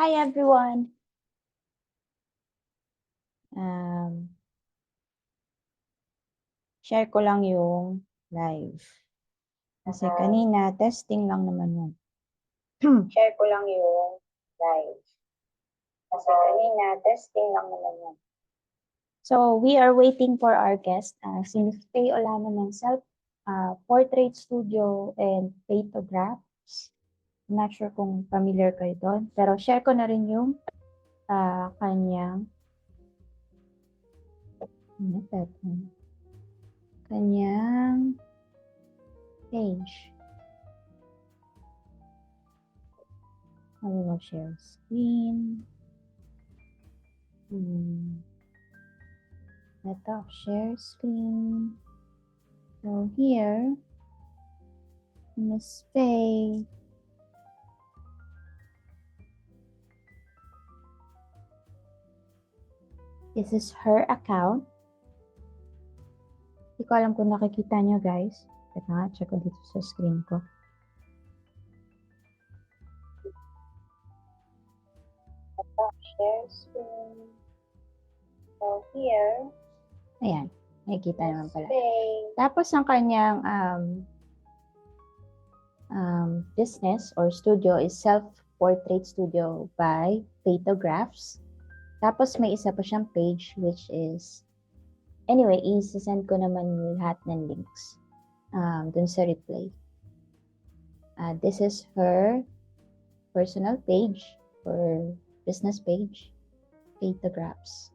Hi everyone! Share ko lang yung live. Kasi kanina, testing lang naman yun. Share ko lang yung live. Kasi kanina, testing lang naman yun. So, we are waiting for our guest. Si Ms. Faye Olano ng Self-Portrait Studio and Photographs. I'm not sure kung familiar kayo doon. Pero share ko na rin yung kanyang page. I will share screen. Ito, share screen. So here, Miss Faye. This is her account. Hindi ko alam kung nakikita nyo guys. Teka nga, check ko dito sa screen ko. Ito, share screen. So here, ayan, nakikita naman pala. Tapos ang kanyang business or studio is Self-Portrait Studio by Photographs. Tapos may isa pa siyang page which is, anyway, i-send ko naman lahat ng links dun sa replay. This is her personal page or business page, Photographs.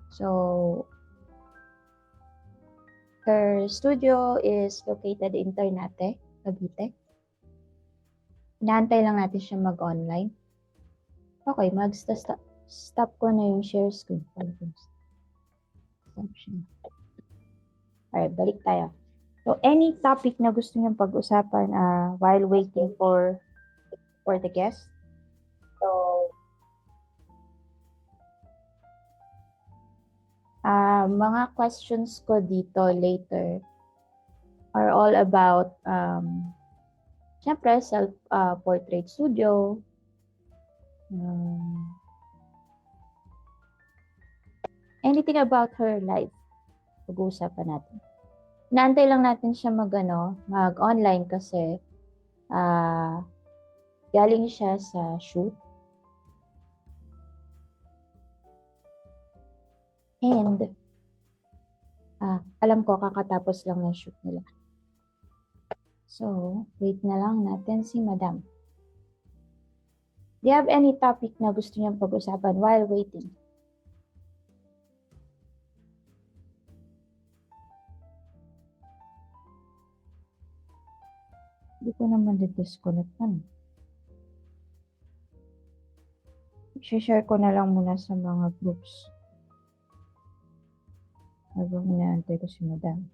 So, her studio is located in Ternate, Cavite. Inaantay lang natin siya mag-online. Okay, stop ko na yung share screen. Alright, balik tayo. So, any topic na gusto niyong pag-usapan while waiting for the guest? So, mga questions ko dito later are all about, syempre, self-portrait studio, anything about her life, pag-uusapan natin. Naantay lang natin siya mag-online kasi galing siya sa shoot. And alam ko kakatapos lang ng shoot nila. So, wait na lang natin si Madam. Do you have any topic na gusto niyang pag-usapan while waiting? Hindi ko naman disconnect man. I-share ko na lang muna sa mga groups. Habang inaantay ko si Madam.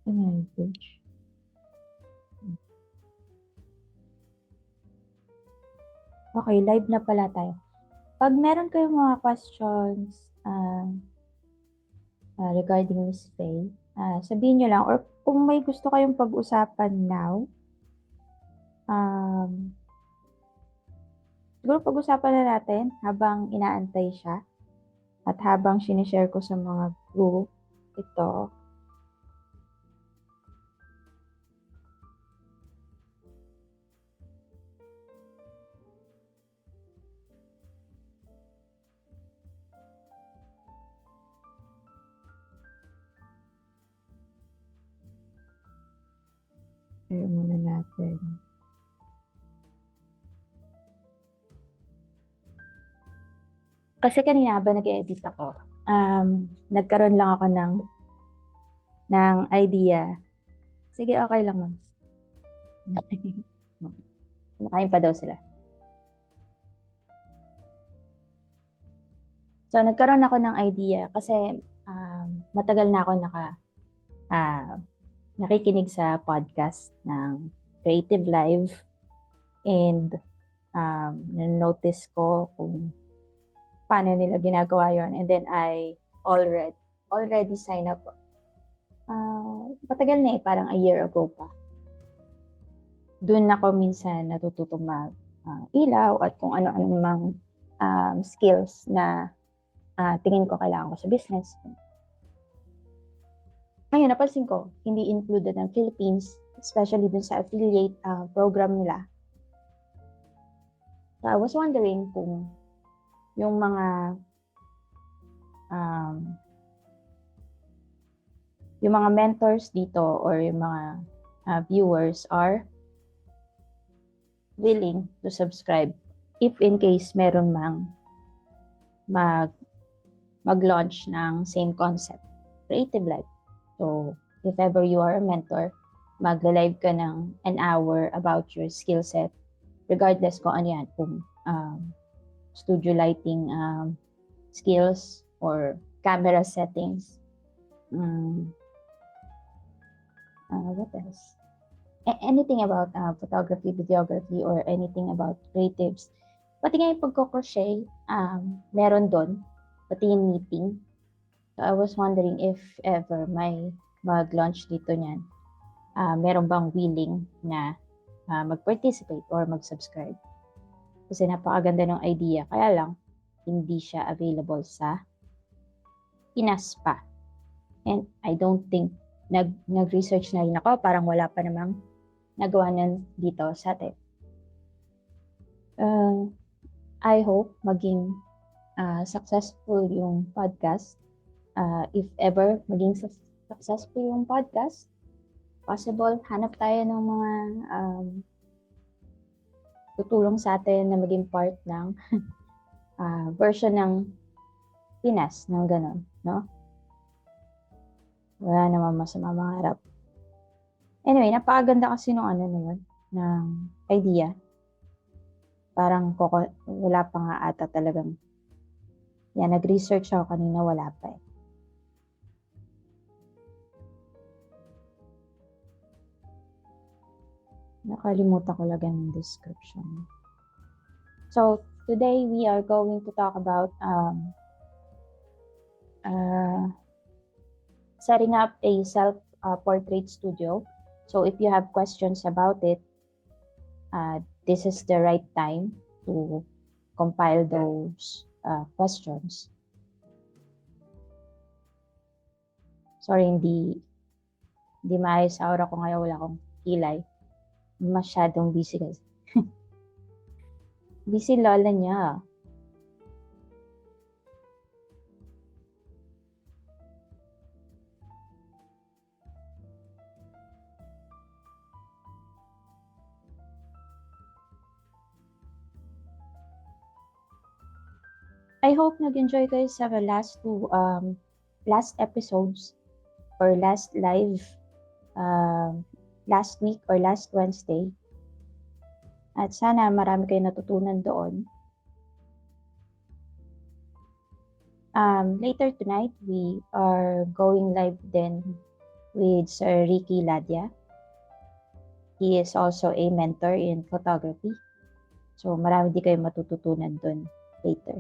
Ano yung page? Okay, live na pala tayo. Pag meron kayong mga questions regarding Miss Faye, sabihin nyo lang. Or kung may gusto kayong pag-usapan now, siguro pag-usapan na natin habang inaantay siya at habang sinishare ko sa mga group ito. Share muna natin. Kasi kanina ba nag-edit ako, nagkaroon lang ako ng idea. Sige, okay lang ma'am. Nakain pa daw sila. So, nagkaroon ako ng idea kasi matagal na ako nakikinig sa podcast ng Creative Live and na-notice ko kung paano nila ginagawa yon, and then I already sign up Matagal na parang a year ago pa. Doon ako minsan natututong mag ilaw at kung ano-ano mang skills na tingin ko kailangan ko sa business. Ngayon, napansin ko, hindi included ang Philippines, especially dun sa affiliate program nila. So, I was wondering kung yung mga mentors dito or yung mga viewers are willing to subscribe if in case meron mang mag-launch ng same concept, Creative Life. So, if ever you are a mentor, mag-live ka ng an hour about your skill set, regardless kung ano yan, kung studio lighting skills or camera settings. What else? Anything about photography, videography, or anything about creatives. Pati nga yung pagko-crochet, meron doon, pati yung knitting. So I was wondering if ever may mag-launch dito niyan, meron bang willing na mag-participate or mag-subscribe. Kasi napakaganda ng idea, kaya lang, hindi siya available sa Pinas pa. And I don't think nag-research na rin ako, parang wala pa namang nagawa na dito sa atin. I hope maging successful yung podcast. If ever maging successful yung podcast, possible hanap tayo ng mga tutulong sa atin na maging part ng version ng Pinas, ng ganon, no? Wala naman masama mangarap. Anyway, napakaganda kasi nung ng idea. Parang wala pa nga ata talagang. Yan, nag-research ako kanina, wala pa eh. Nakalimutan ko lagyan ng description. So, today we are going to talk about setting up a self-portrait studio. So, if you have questions about it, this is the right time to compile those questions. Sorry, hindi maayos sa aura ko ngayon, wala akong kilay. Masyadong busy guys. Busy lola niya. I hope nag-enjoy kayo sa last episodes or last live last week or last Wednesday. At sana marami kayo natutunan doon. Later tonight, we are going live then with Sir Ricky Ladia. He is also a mentor in photography. So marami di kayo matututunan doon later.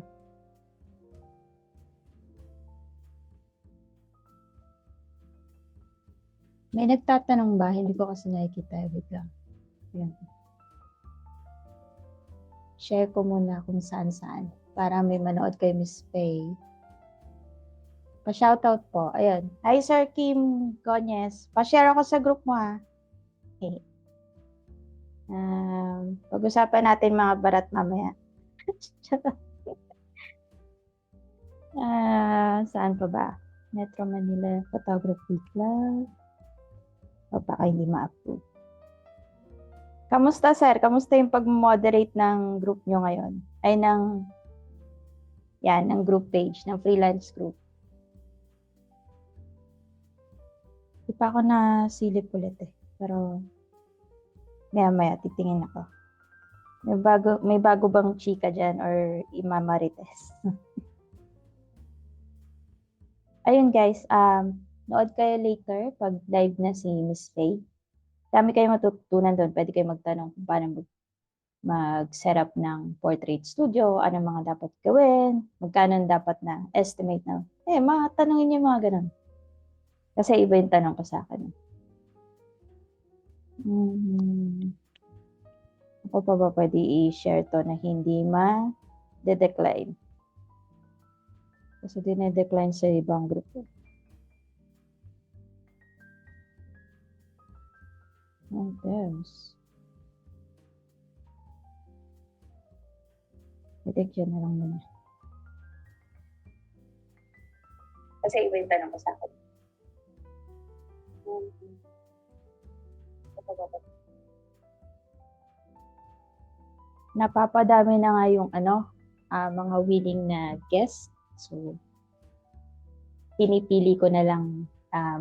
May nagtatanong ba? Hindi ko kasi nakikita. Wait lang. Ayan. Share ko muna kung saan-saan para may manood kay Miss Faye. Pa-shoutout po. Ayun. Hi, Sir Kim Gonyes. Pa-share ako sa group mo ha. Okay. Pag-usapan natin mga barat mamaya. Saan pa ba? Metro Manila Photography Club. O baka hindi ma-approve. Kamusta, sir? Kamusta yung pag-moderate ng group nyo ngayon? Ay, ng group page, ng freelance group. Di pa ako nasilip ulit eh. Pero, maya titingin ako. May bago bang chika dyan or imamarites? Ayun guys, nood kayo later pag live na si Miss Faye. Dami kayo matutunan doon. Pwede kayo magtanong kung paano mag-set up ng portrait studio, ano mga dapat gawin, magkano dapat na estimate na. Mga tanongin niyo mga ganun. Kasi iba yung tanong ko sa akin. Ako pa ba pwede i-share to na hindi ma-decline? Kasi dinedecline sa ibang grupo. Oh, yes. I-take yun na lang muna. Kasi iba yung tanong ko sa akin. Napapadami na nga yung mga willing na guest. So, pinipili ko na lang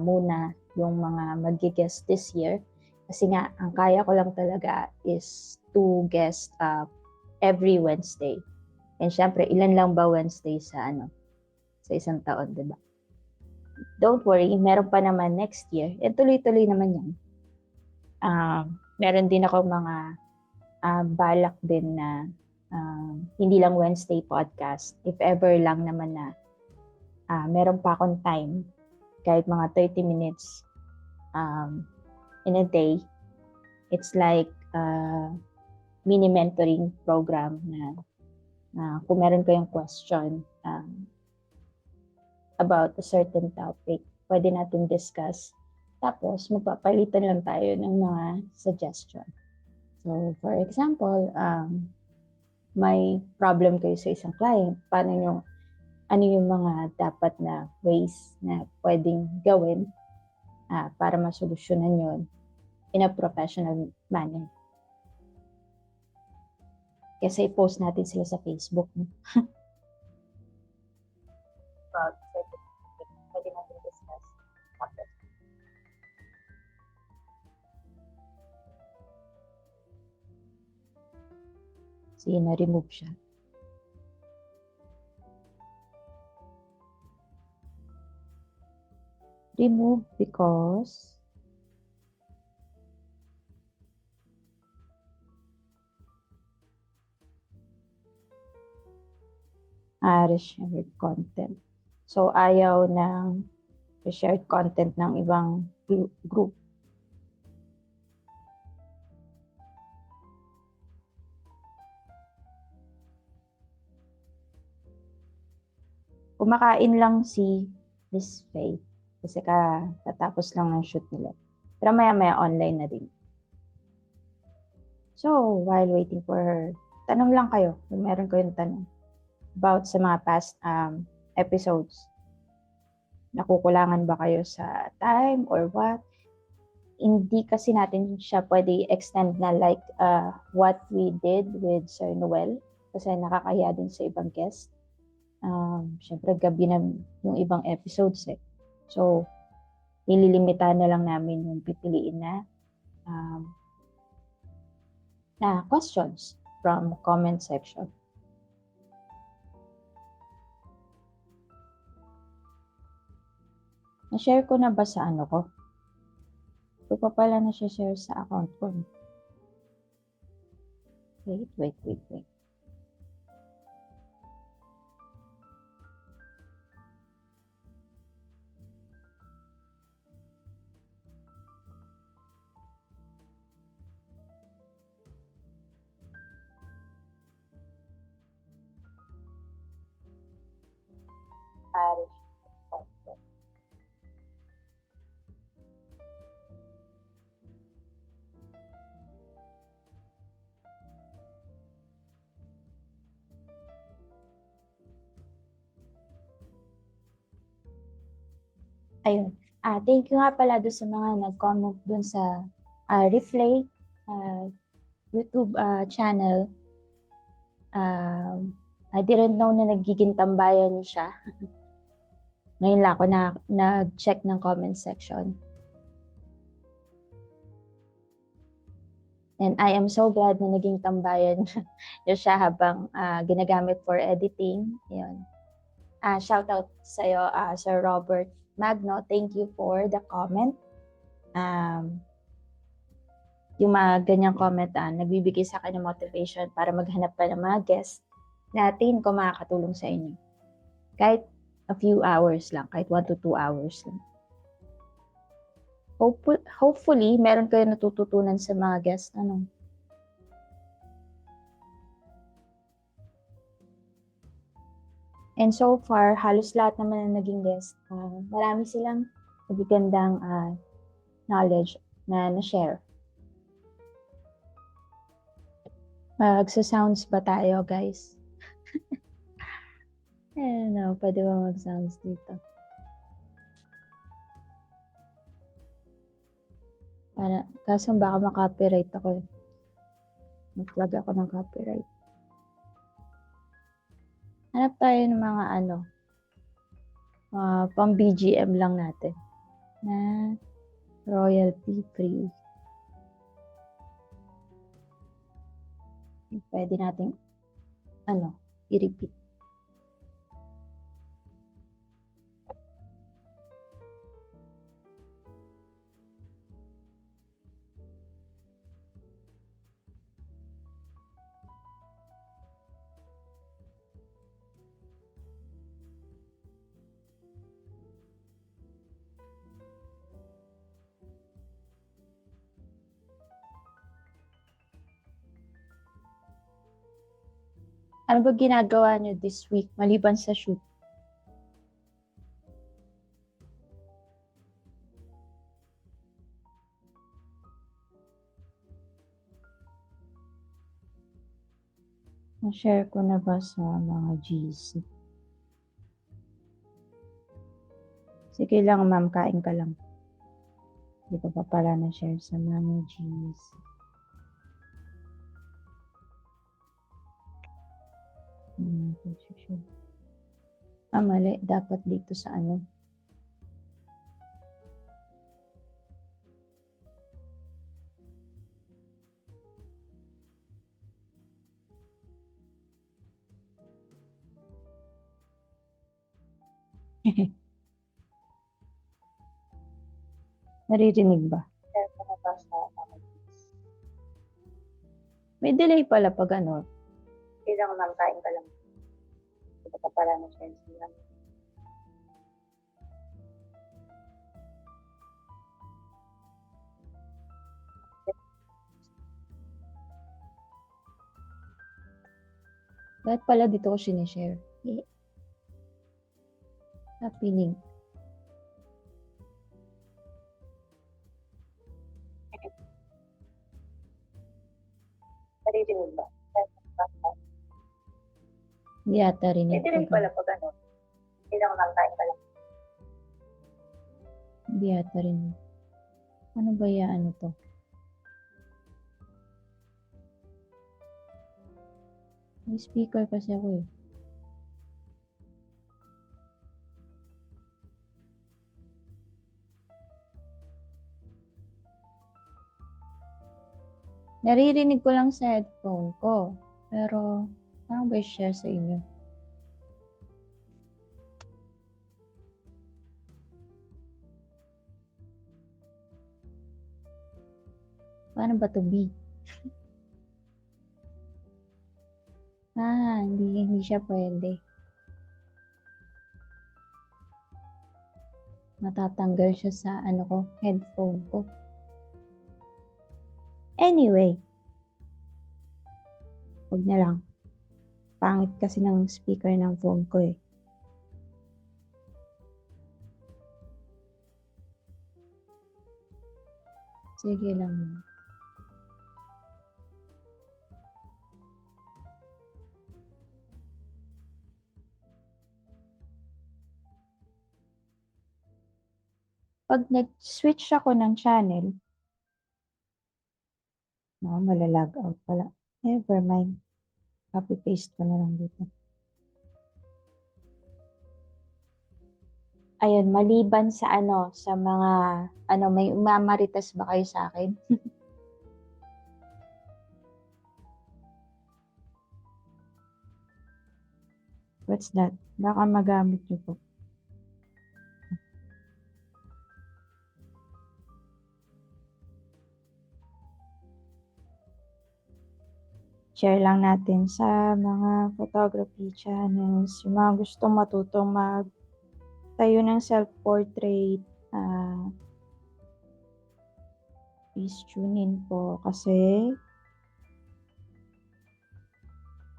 muna yung mga mag-guest this year. Kasi nga, ang kaya ko lang talaga is 2 guests every Wednesday. And syempre, ilan lang ba Wednesday sa isang taon, diba? Don't worry, meron pa naman next year. And tuloy-tuloy naman yan. Meron din ako mga balak din na hindi lang Wednesday podcast. If ever lang naman na meron pa akong time, kahit mga 30 minutes in a day, it's like mini mentoring program na kung meron kayong question about a certain topic, pwede natin discuss. Tapos, magpapalitan lang tayo ng mga suggestion. So, for example, may problem kayo sa isang client, ano yung mga dapat na ways na pwedeng gawin para masolusyonan yon in a professional manner. Kasi post natin sila sa Facebook. About certain topic, pwede natin discuss. Tapos, sige, na-remove siya. Remove because shared content. So, ayaw ng shared content ng ibang group. Kumakain lang si Miss Faye kasi tatapos lang ng shoot nila. Pero maya-maya online na din. So, while waiting for her, tanong lang kayo kung meron kayong tanong about sa mga past episodes. Nakukulangan ba kayo sa time or what? Hindi kasi natin siya pwede extend na like what we did with Sir Noel kasi nakakahiya din sa ibang guest. Syempre gabi na yung ibang episodes eh. So, nililimitahan na lang namin yung pipiliin na questions from comment section. Na-share ko na ba sa ko? Ito pa pala na-share sa account ko. Wait. Ayun. Thank you nga pala doon sa mga nag-comment doon sa Replay YouTube channel. I didn't know na nagiging tambayan siya. Ngayon lang ako nag-check ng comment section. And I am so glad na naging tambayan niya siya habang ginagamit for editing. Yun. Shout out sa iyo, Sir Robert Magno. Thank you for the comment. Yung mga ganyang comment, nagbibigay sa akin ng motivation para maghanap pa ng mga guests natin kung makakatulong sa inyo. Kahit a few hours lang, kahit 1 to 2 hours lang. Hopefully, meron kayo natututunan sa mga guest. Ano? And so far, halos lahat naman na naging guest. Marami silang magagandang knowledge na na-share. Magsa-sounds ba tayo, guys? Pwede ba mag-sounds dito? Kaso baka ma-copyright ako. Mag-flag ako ng copyright. Hanap tayo ng mga pang BGM lang natin. Na royalty free. Pwede nating i-repeat. Ano ba ginagawa niyo this week maliban sa shoot? Na-share ko na ba sa mga GC? Sige lang, ma'am, kain ka lang. Hindi ko pa pala na-share sa mga GC. Mali. Dapat dito sa Naririnig ba? May delay pala pag Kailangan ma'am, kain ka lang. Ito pa pala na sense lang. Bakit pala dito ko sinishare? Happening. Naririnig ba? Hindi ata rinig. Hindi rin pala pag kailangan ma'am, kain ka lang. Hindi ata rinig. Ano ba to? May speaker kasi ako . Naririnig ko lang sa headphone ko. Pero, parang ba i-share sa inyo? Paano ba to B? Hindi siya pwede. Matatanggal siya sa headphone ko. Anyway. Huwag na lang. Pangit kasi ng speaker ng phone ko . Sige lang. Pag nag-switch ako ng channel, malalag out pala. Never mind. Copy-paste ko na lang dito. Ayun, maliban sa sa mga, may mamaritas ba kayo sa akin? What's that? Baka magamit niyo po. Share lang natin sa mga photography channels, yung mga gustong matutong tayo ng self-portrait, please tune in po kasi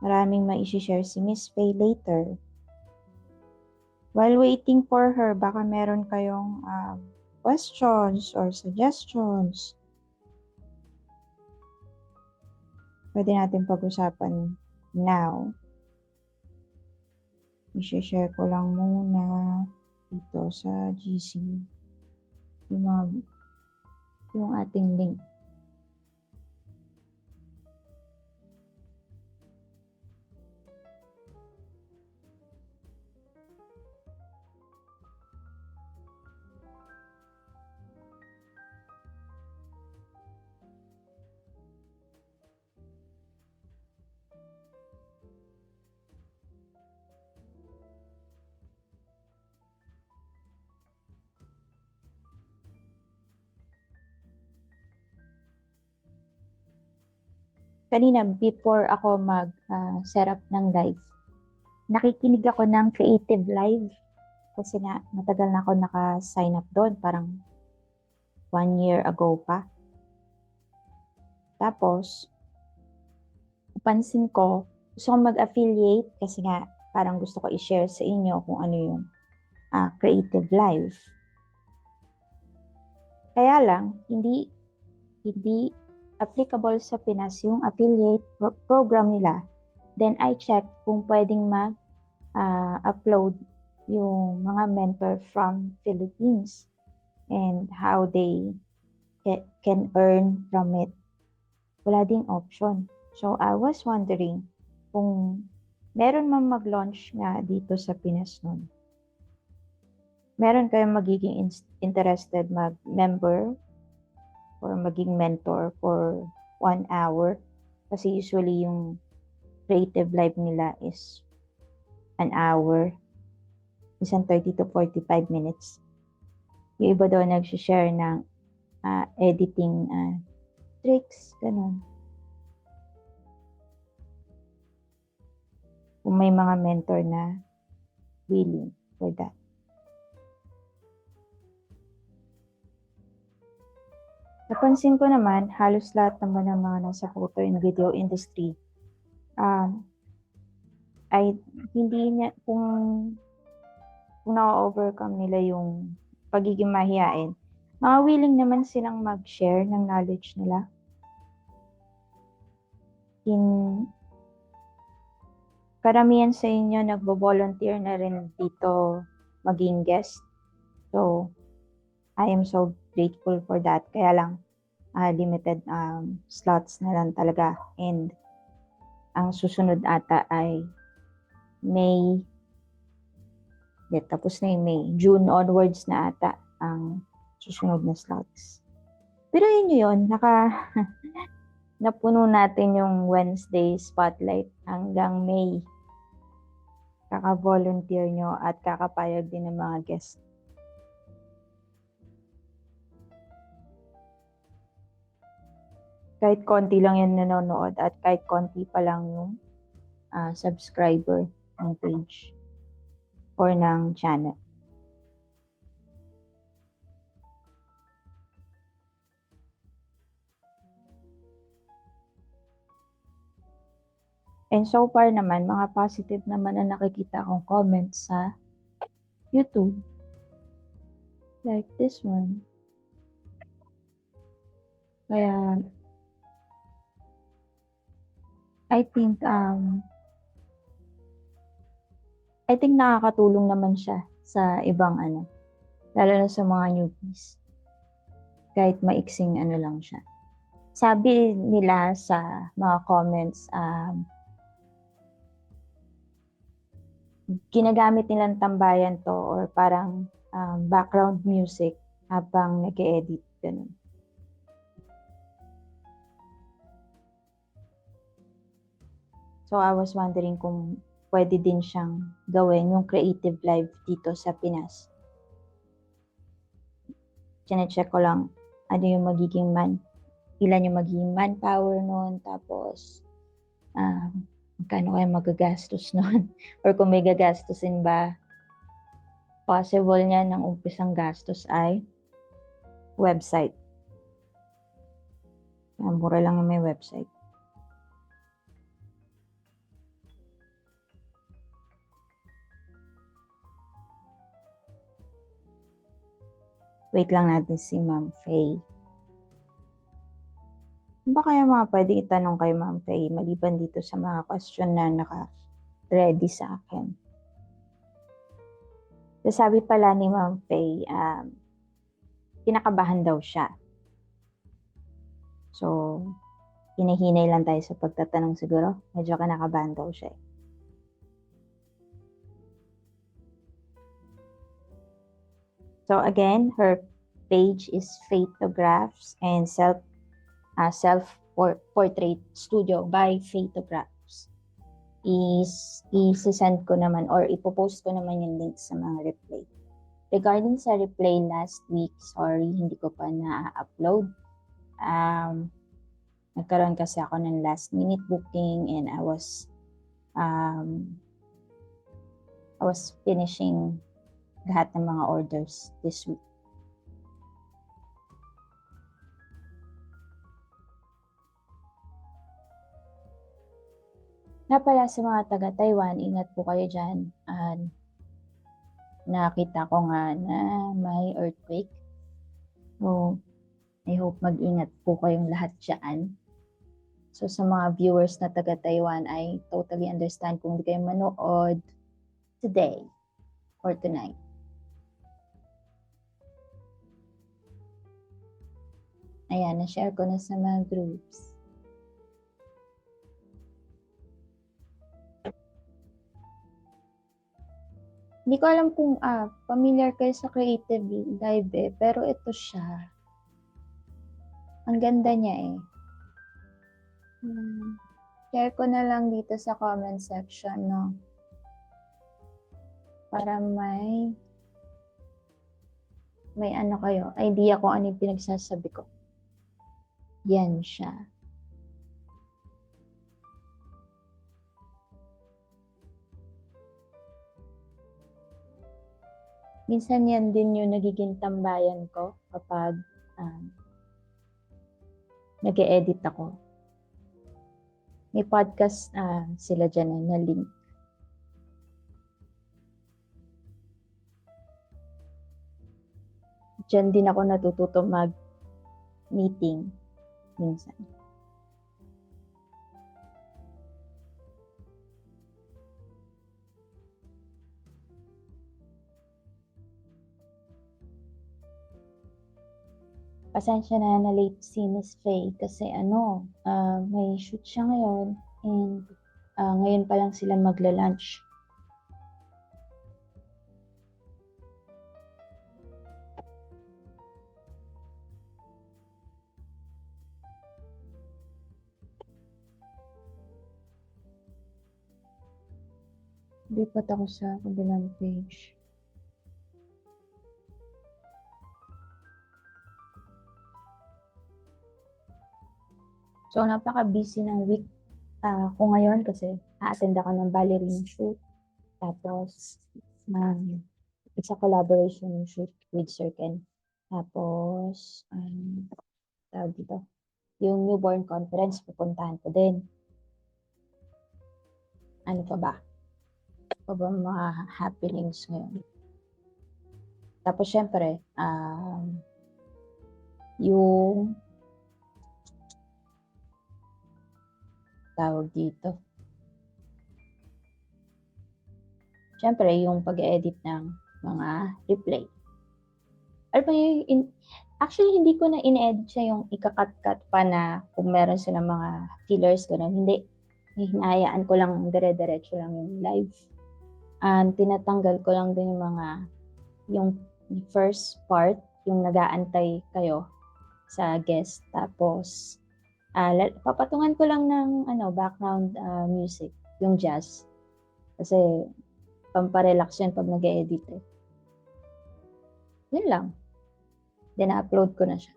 maraming mai-share si Miss Faye later. While waiting for her, baka meron kayong questions or suggestions. Pwede natin pag-usapan now. I-share ko lang muna dito sa GC yung ating link. Kanina, before ako mag-set up ng live, nakikinig ako ng Creative Live kasi nga matagal na ako naka-sign up doon, parang 1 year ago pa. Tapos, napansin ko, gusto ko mag-affiliate kasi nga parang gusto ko i-share sa inyo kung ano yung Creative Live. Kaya lang, hindi applicable sa Pinas yung affiliate program nila. Then I check kung pwedeng mag-upload yung mga mentor from Philippines and how they can earn from it. Wala ding option. So I was wondering kung meron man mag-launch nga dito sa Pinas nun. Meron kayong magiging interested mag-member or maging mentor for 1 hour. Kasi usually yung creative live nila is 1 hour. Isang 30 to 45 minutes. Yung iba daw nag-share ng editing tricks, ganun. Kung may mga mentor na willing for that. Napansin ko naman, halos lahat naman ng mga nasa photo and video industry ay hindi niya, kung na-overcome nila yung pagiging mahiyain, mga willing naman silang mag-share ng knowledge nila. Karamihan sa inyo nagbo-volunteer na rin dito maging guest. So, I am so grateful for that. Kaya lang, limited slots na lang talaga. And ang susunod ata ay May. Tapos na yung May. June onwards na ata ang susunod na slots. Pero yun, napuno natin yung Wednesday spotlight hanggang May. Kaka-volunteer nyo at kakapayag din ng mga guests. Kahit konti lang yung nanonood at kahit konti pa lang yung subscriber ng page or ng channel. And so far naman, mga positive naman na nakikita kong comments sa YouTube. Like this one. Kaya, I think nakakatulong naman siya sa ibang lalo na sa mga newbies. Kahit maiksing lang siya. Sabi nila sa mga comments, ginagamit nilang tambayan to or parang background music habang nag-e-edit, ganun. So I was wondering kung pwede din siyang gawin yung creative live dito sa Pinas. Chine-check ko lang ano yung magiging ilan yung magiging manpower nun, tapos magkano kayo magagastos nun or kung may gagastusin ba. Possible niya ng umpisang gastos ay website. Mura lang yung may website. Wait lang natin si Ma'am Faye. Ano ba kaya mga pwede itanong kay Ma'am Faye maliban dito sa mga question na naka-ready sa akin? So, sabi pala ni Ma'am Faye, kinakabahan daw siya. So, hinihinay lang tayo sa pagtatanong siguro. Medyo kinakabahan daw siya. So again, her page is Photographs and Self-Portrait Studio by Photographs. I-send ko naman or ipopost ko naman yung link sa mga replay. Regarding sa replay last week, sorry, hindi ko pa na-upload. Nagkaroon kasi ako ng last minute booking and I was finishing lahat ng mga orders this week. Pala sa mga taga-Taiwan, ingat po kayo dyan. Nakita ko nga na may earthquake. So, I hope mag-ingat po kayong lahat dyan. So, sa mga viewers na taga-Taiwan, I totally understand kung hindi kayo manood today or tonight. Ayan, na-share ko na sa mga groups. Hindi ko alam kung familiar kayo sa Creative Live pero ito siya. Ang ganda niya Share ko na lang dito sa comment section, no? Para may ano kayo, idea kung ano yung pinagsasabi ko. Yan siya. Minsan yan din yung nagiging tambayan ko kapag nag-e-edit ako. May podcast sila dyan na link. Diyan din ako natututo mag-meeting minsan. Pasensya na late si Miss Faye kasi may shoot siya ngayon and ngayon pa lang sila magla-lunch. Lipat ako sa kabilang page. So, napaka-busy ng week ko ngayon kasi a-attend ako ng ballerina shoot. Tapos, it's a collaboration shoot with Sir Ken. Tapos, tawag dito, yung newborn conference, pupuntahan ko din. Ano pa ba? Ano pa ba mga happenings ngayon? Tapos, syempre, yung tawag dito. Siyempre, yung pag-edit ng mga replay. Actually, hindi ko na in-edit siya yung ika-cut-cut pa na kung meron silang mga fillers, gano'n. Hindi. Hinahayaan ko lang, dire-diretso lang yung live. Tinatanggal ko lang din yung first part, yung nag-aantay kayo sa guest. Tapos, papatungan ko lang ng background music, yung jazz. Kasi pamparelax yun pag nag-edit Yun lang. Then upload ko na siya.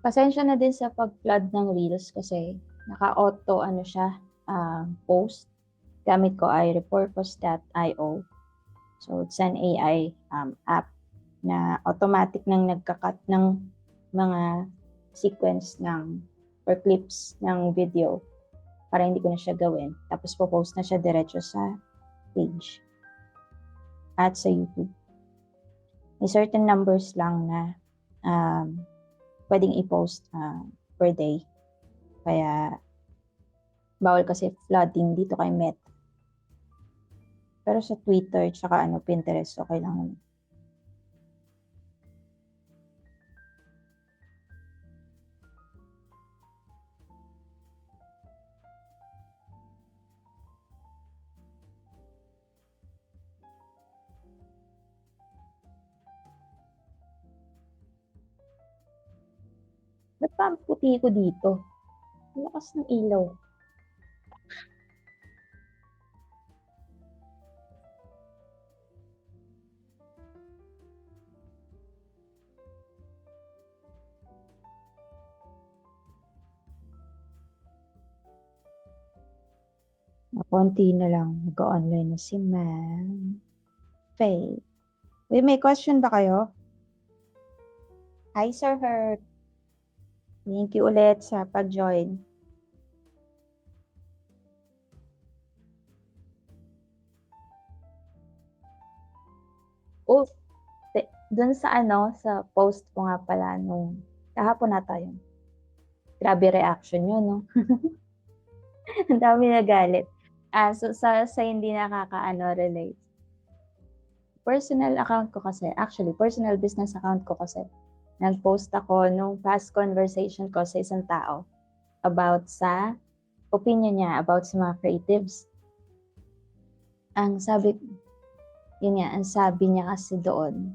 Pasensya na din sa pag-flood ng reels kasi naka-auto siya post. Gamit ko ay repurpose.io. So it's an AI app. na automatic nang nagka-cut ng mga sequence or clips ng video para hindi ko na siya gawin. Tapos po-post na siya diretso sa page at sa YouTube. May certain numbers lang na pwedeng i-post per day. Kaya bawal kasi flooding dito kay Meta. Pero sa Twitter tsaka Pinterest, okay lang naman. Ba't pa ang puti ko dito? Ang lakas ng ilaw. Konti na lang. Mag-online na si Ma'am Faye. Wait, may question ba kayo? Hi, Sir Herb. Thank you ulit sa pag-join. Oh, dun sa sa post ko nga pala nung kahapon na tayo. Grabe reaction yun, no? Ang dami nagalit. So sa hindi relate. Personal account ko kasi, actually, personal business account ko kasi, nag-post ako nung past conversation ko sa isang tao about sa opinion niya about sa mga creatives. Ang sabi niya kasi doon,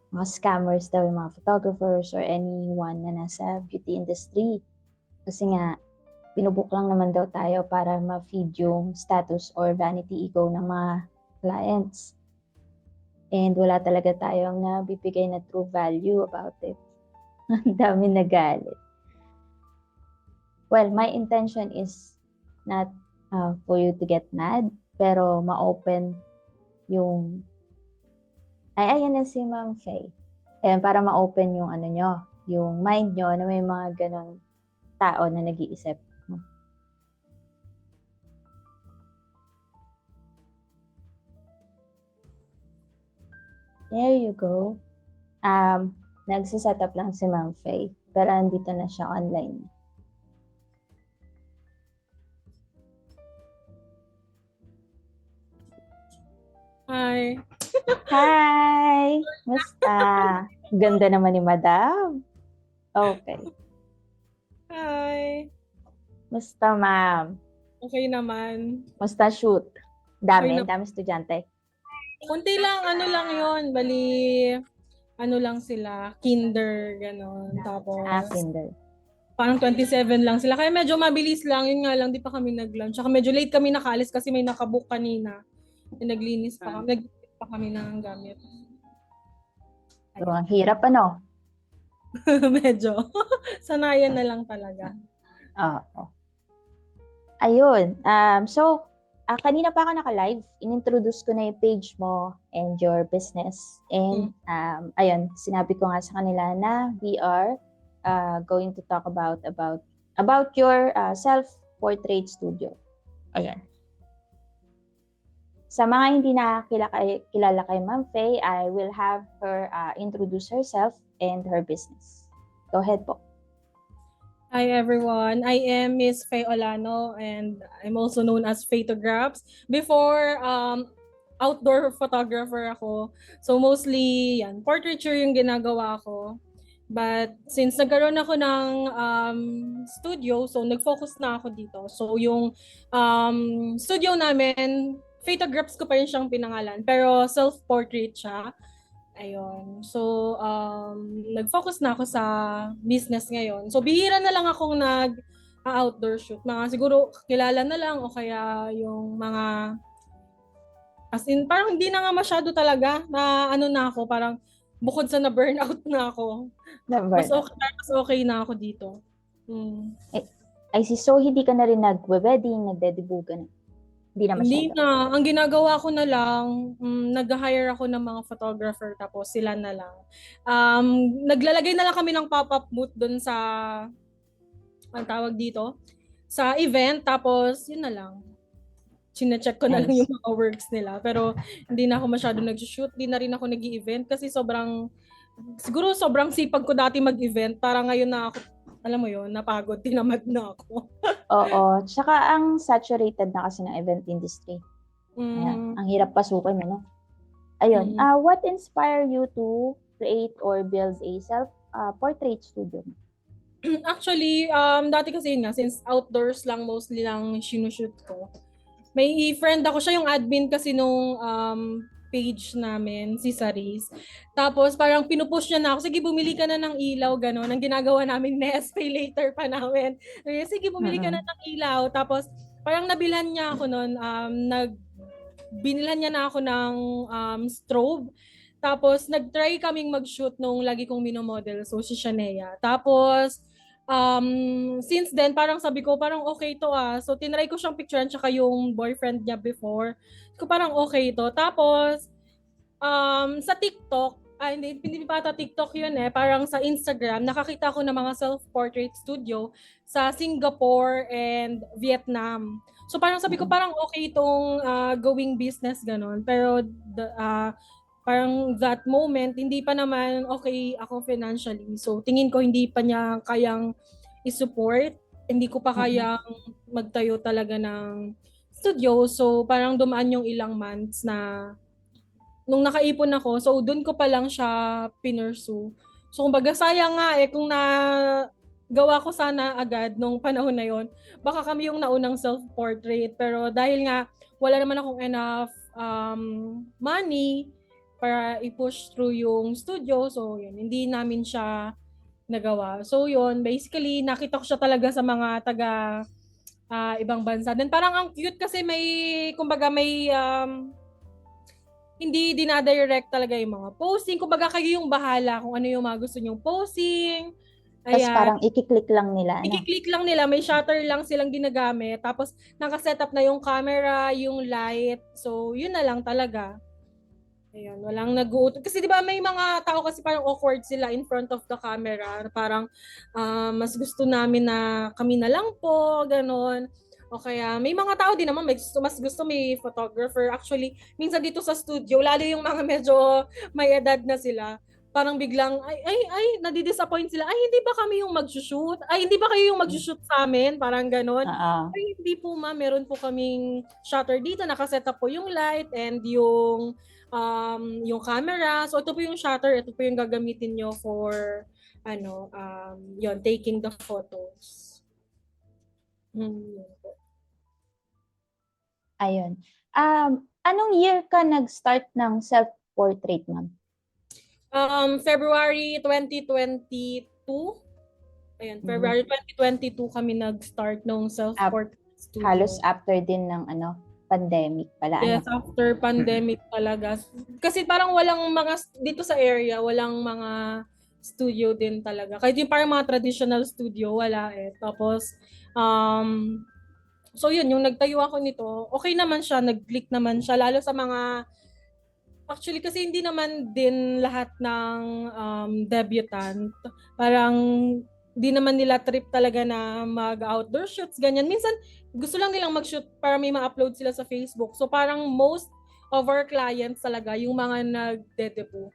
mga scammers daw yung mga photographers or anyone na nasa beauty industry. Kasi nga, pinubook lang naman daw tayo para ma-feed yung status or vanity ego ng mga clients. And wala talaga tayong nabibigay na true value about it. Ang dami nagalit. Well, my intention is not for you to get mad, pero ma-open yung ayan na si Ma'am Faye. Ayan, para ma-open yung yung mind nyo na may mga ganong tao na nag-iisip. There you go. Nagsiset up lang si Ma'am Faye, pero andito na siya online. Hi. Hi! Musta? Ganda naman ni Madam. Okay. Hi. Musta, Ma'am? Okay naman. Musta shoot? Dami Okay dami estudyante. Kunti lang, lang yun. Bali, lang sila, kinder, gano'n. Tapos, Kinder. parang 27 lang sila. Kaya medyo mabilis lang. Yun nga lang, di pa kami nag-lunch. Saka medyo late kami nakalis kasi may nakabook kanina. Naglinis pa kami. Naglinis pa kami ng gamit. So, ang hirap Medyo. Sanayan na lang talaga. Oo. Ayun. So, kanina pa ako naka-live. In-introduce ko na yung page mo and your business. And, ayun, sinabi ko nga sa kanila na we are going to talk about your self-portrait studio. Ayan. Sa mga hindi nakakilala kay Ma'am Faye, I will have her introduce herself and her business. Go ahead po. Hi everyone, I am Miss Faye Olano and I'm also known as Photographs. Before, outdoor photographer ako. So mostly, portraiture yung ginagawa ko. But since nagkaroon ako ng studio, so nag-focus na ako dito. So yung studio namin, Photographs ko pa rin siyang pinangalan, pero self-portrait siya. Ayun. So, nag-focus na ako sa business ngayon. So, bihira na lang akong nag-outdoor shoot. Mga siguro kilala na lang o kaya yung mga as in, parang hindi na nga masyado talaga na na ako, parang bukod sa na-burnout na ako. Mas okay na ako dito. I see. So, hindi ka na rin nag-wedding, nagde-debut ka na? Hindi na Hindi masyado. na. Ang ginagawa ko na lang, nag-hire ako ng mga photographer tapos sila na lang. Naglalagay na lang kami ng pop-up booth doon sa, ang tawag dito, sa event. Tapos, yun na lang. Chine-check ko na lang Nice. yung mga works nila. Pero, hindi na ako masyado nag-shoot. Hindi na rin ako nag-event kasi siguro sobrang sipag ko dati mag-event. Para ngayon na ako, alam mo yun, napagod, tinamad na ako. Oo. Tsaka ang saturated na kasi ng event industry. Ayan. Mm. Ang hirap pasukin, ano? Ayun. Mm. What inspired you to create or build a self-portrait studio? Actually, dati kasi yun nga, since outdoors lang mostly lang sinushoot ko. May friend ako, siya yung admin kasi nung page namin, si Saris. Tapos parang pinupush niya na ako, sige bumili ka na ng ilaw, gano'n. Ang ginagawa namin, na-pay later pa namin. Sige bumili ka na ng ilaw. Tapos parang nabilhan niya ako noon, binilhan niya na ako ng strobe. Tapos nag-try kaming mag-shoot nung lagi kong minomodel, so si Shanea. Tapos since then, parang sabi ko, parang okay to ah. So, tinry ko siyang picturean tsaka yung boyfriend niya before. So, parang okay to. Tapos, sa TikTok, hindi pa ata TikTok yun eh. Parang sa Instagram, nakakita ko ng mga self-portrait studio sa Singapore and Vietnam. So, parang sabi ko, parang okay itong going business, ganon. Pero, parang that moment, hindi pa naman okay ako financially. So, tingin ko hindi pa niya kayang i-support. Hindi ko pa kayang magtayo talaga ng studio. So, parang dumaan yung ilang months na nung nakaipon ako. So, dun ko pa lang siya pinursu. So, kumbaga sayang nga eh kung gawa ko sana agad nung panahon na yon, baka kami yung naunang self-portrait. Pero dahil nga wala naman akong enough money para i-push through yung studio. So, yun, hindi namin siya nagawa. So, yun, basically, nakita ko siya talaga sa mga taga ibang bansa. Then, parang ang cute kasi kumbaga may, hindi dinadirect talaga yung mga posting. Kumbaga, kayo yung bahala kung ano yung mga gusto nyong posting. Tapos Ayan. parang i-click lang nila, ano? I-click lang nila, may shutter lang silang ginagamit. Tapos, nakaset up na yung camera, yung light. So, yun na lang talaga. Ayun, walang nag-uutot. Kasi di ba may mga tao kasi parang awkward sila in front of the camera. Parang mas gusto namin na kami na lang po, ganon. O kaya may mga tao din naman mas gusto may photographer. Actually, minsan dito sa studio, lalo yung mga medyo may edad na sila, parang biglang, nadidisappoint sila. Ay, hindi ba kami yung mag-shoot? Ay, hindi ba kayo yung mag-shoot sa amin? Parang ganon. Ay, hindi po ma'am, meron po kaming shutter dito, nakaset up po yung light and yung camera. So, ito po yung shutter. Ito po yung gagamitin nyo for, yun, taking the photos. Ayun. Anong year ka nag-start ng self-portrait, ma'am? February 2022. Ayan, February 2022 kami nag-start ng self-portrait studio. Halos after din ng pandemic pala. Yes, after pandemic talaga. Kasi parang walang dito sa area, walang mga studio din talaga. Kahit yung parang mga traditional studio, wala eh. Tapos, so yun, yung nagtayo ako nito, okay naman siya, nag-click naman siya, lalo sa mga, actually kasi hindi naman din lahat ng debutant, parang di naman nila trip talaga na mag-outdoor shoots, ganyan. Minsan, gusto lang nilang mag-shoot para may ma-upload sila sa Facebook. So parang most of our clients talaga, yung mga nag-debut.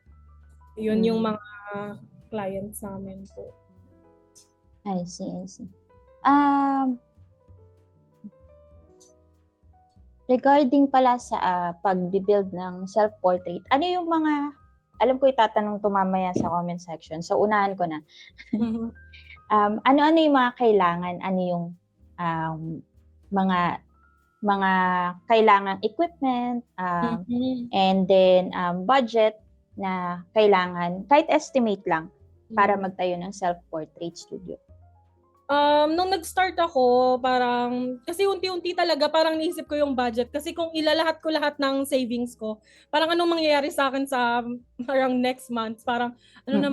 Yun yung mga clients namin po. I see. Regarding pala sa pag-build ng self-portrait, ano yung mga, alam ko itatanong to mamaya sa comment section, so unahan ko na. Ano-ano yung mga kailangan, ano yung mga kailangan equipment, and then budget na kailangan, kahit estimate lang, para magtayo ng self-portrait studio? Nung nag-start ako, parang, kasi unti-unti talaga, parang naisip ko yung budget. Kasi kung ilalahat ko lahat ng savings ko, parang anong mangyayari sa akin sa parang next month, parang, ano na,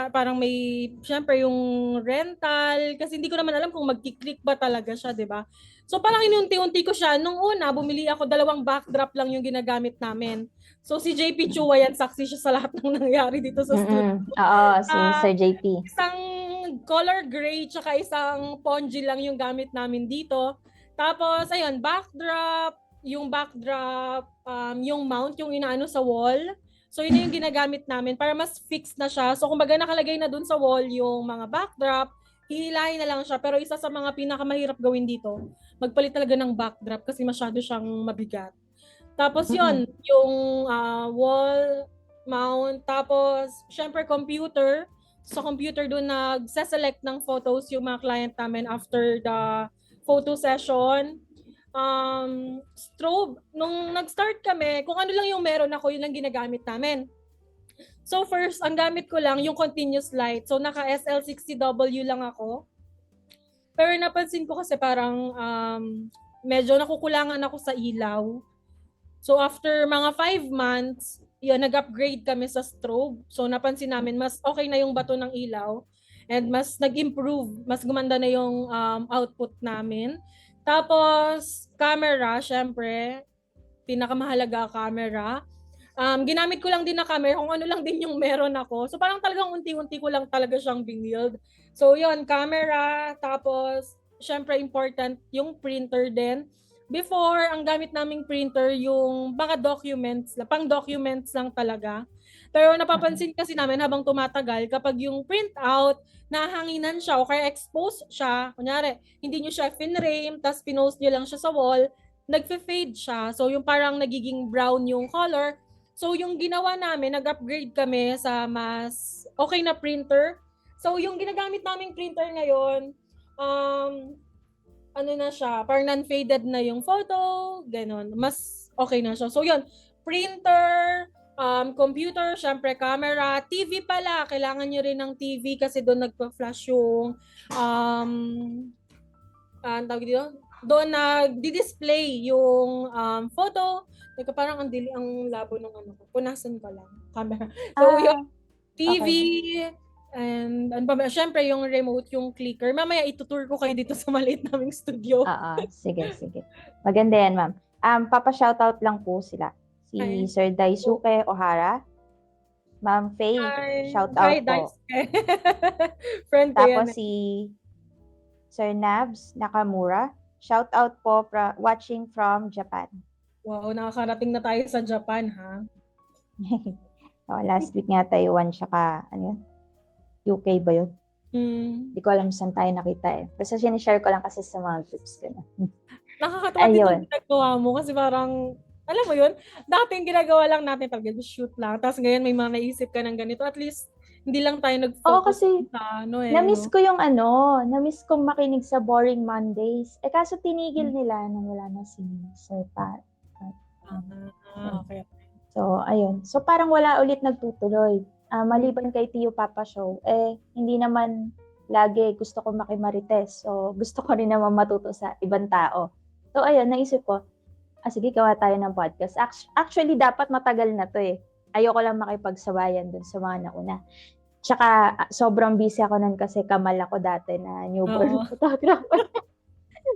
parang may, syempre yung rental, kasi hindi ko naman alam kung magkiklik ba talaga siya, di ba? So parang inunti-unti ko siya. Nung una, bumili ako, 2 backdrop lang yung ginagamit namin. So si JP Chua yan, saksi siya sa lahat ng nangyari dito sa studio. Oo, si Ah, Sir JP. isang color gray tsaka isang pongy lang yung gamit namin dito. Tapos, ayun, backdrop, yung mount, yung inaano sa wall. So, yun yung ginagamit namin para mas fix na siya. So, kumbaga nakalagay na dun sa wall yung mga backdrop, hihilahin na lang siya. Pero isa sa mga pinakamahirap gawin dito, magpalit talaga ng backdrop kasi masyado siyang mabigat. Tapos yun, yung wall mount, tapos syempre computer. Sa computer doon nagse-select ng photos yung mga client namin after the photo session. Strobe, nung nag-start kami, kung ano lang yung meron ako, yun lang ginagamit namin. So first, ang gamit ko lang yung continuous light. So naka SL60W lang ako. Pero napansin ko kasi parang medyo nakukulangan ako sa ilaw. So after mga 5 months, yun, nag-upgrade kami sa strobe. So napansin namin, mas okay na yung bato ng ilaw and mas nag-improve, mas gumanda na yung output namin. Tapos, camera, syempre, pinakamahalaga camera. Ginamit ko lang din na camera kung ano lang din yung meron ako. So parang talagang unti-unti ko lang talaga siyang binild. So yun, camera, tapos syempre important yung printer din. Before, ang gamit naming printer yung mga documents, pang documents lang talaga. Pero napapansin kasi namin habang tumatagal, kapag yung printout, nahanginan siya o kaya expose siya, kunyari, hindi nyo siya finrame, tapos pinost nyo lang siya sa wall, nagfe-fade siya. So yung parang nagiging brown yung color. So yung ginawa namin, nag-upgrade kami sa mas okay na printer. So yung ginagamit naming printer ngayon, ano na siya, parang non-faded na yung photo, ganun. Mas okay na siya. So yun, printer, computer, syempre camera, TV pala, kailangan nyo rin ng TV kasi doon nagpa-flash yung tawag dito, doon nagdi-display yung photo. Teka, parang ang labo ng ano ko. Punasan ko lang, camera. So, yung TV, and ano pa ba? Syempre, yung remote, yung clicker. Mamaya itutour ko kayo dito sa maliit naming studio. Oo, sige, sige. Maganda yan, ma'am. Papa-shoutout lang po sila. Si Hi. Sir Daisuke Ohara, Ma'am Faye, Hi. shoutout Hi, po. Daisuke. Friend ko yan. Tapos si Sir Nabs Nakamura, shoutout po watching from Japan. Wow, nakakarating na tayo sa Japan, ha? Last week nga Taiwan, tsaka ano yun? UK ba yun? Hindi ko alam saan tayo nakita eh. Basta sinishare ko lang kasi sa mga groups ko na. Nakakatawa din yung ginagawa mo kasi parang, alam mo yun, dating ginagawa lang natin talaga, shoot lang. Tapos ngayon may mga naisip ka ng ganito. At least, hindi lang tayo nag-focus Oo, kasi sa ano na-miss ko yung na-miss kong makinig sa Boring Mondays. Kaso tinigil nila nung wala na si Sir Pat. Okay. So, ayun. So, parang wala ulit nagtutuloy. Maliban kay Tio Papa Show, hindi naman lagi gusto ko makimarites. So, gusto ko rin naman matuto sa ibang tao. So, ayun, naisip ko, sige, gawa tayo ng podcast. Actually, dapat matagal na to eh. Ayoko lang makipagsabayan dun sa mga nauna. Tsaka, sobrang busy ako nun kasi kamal ako dati na newborn photographer.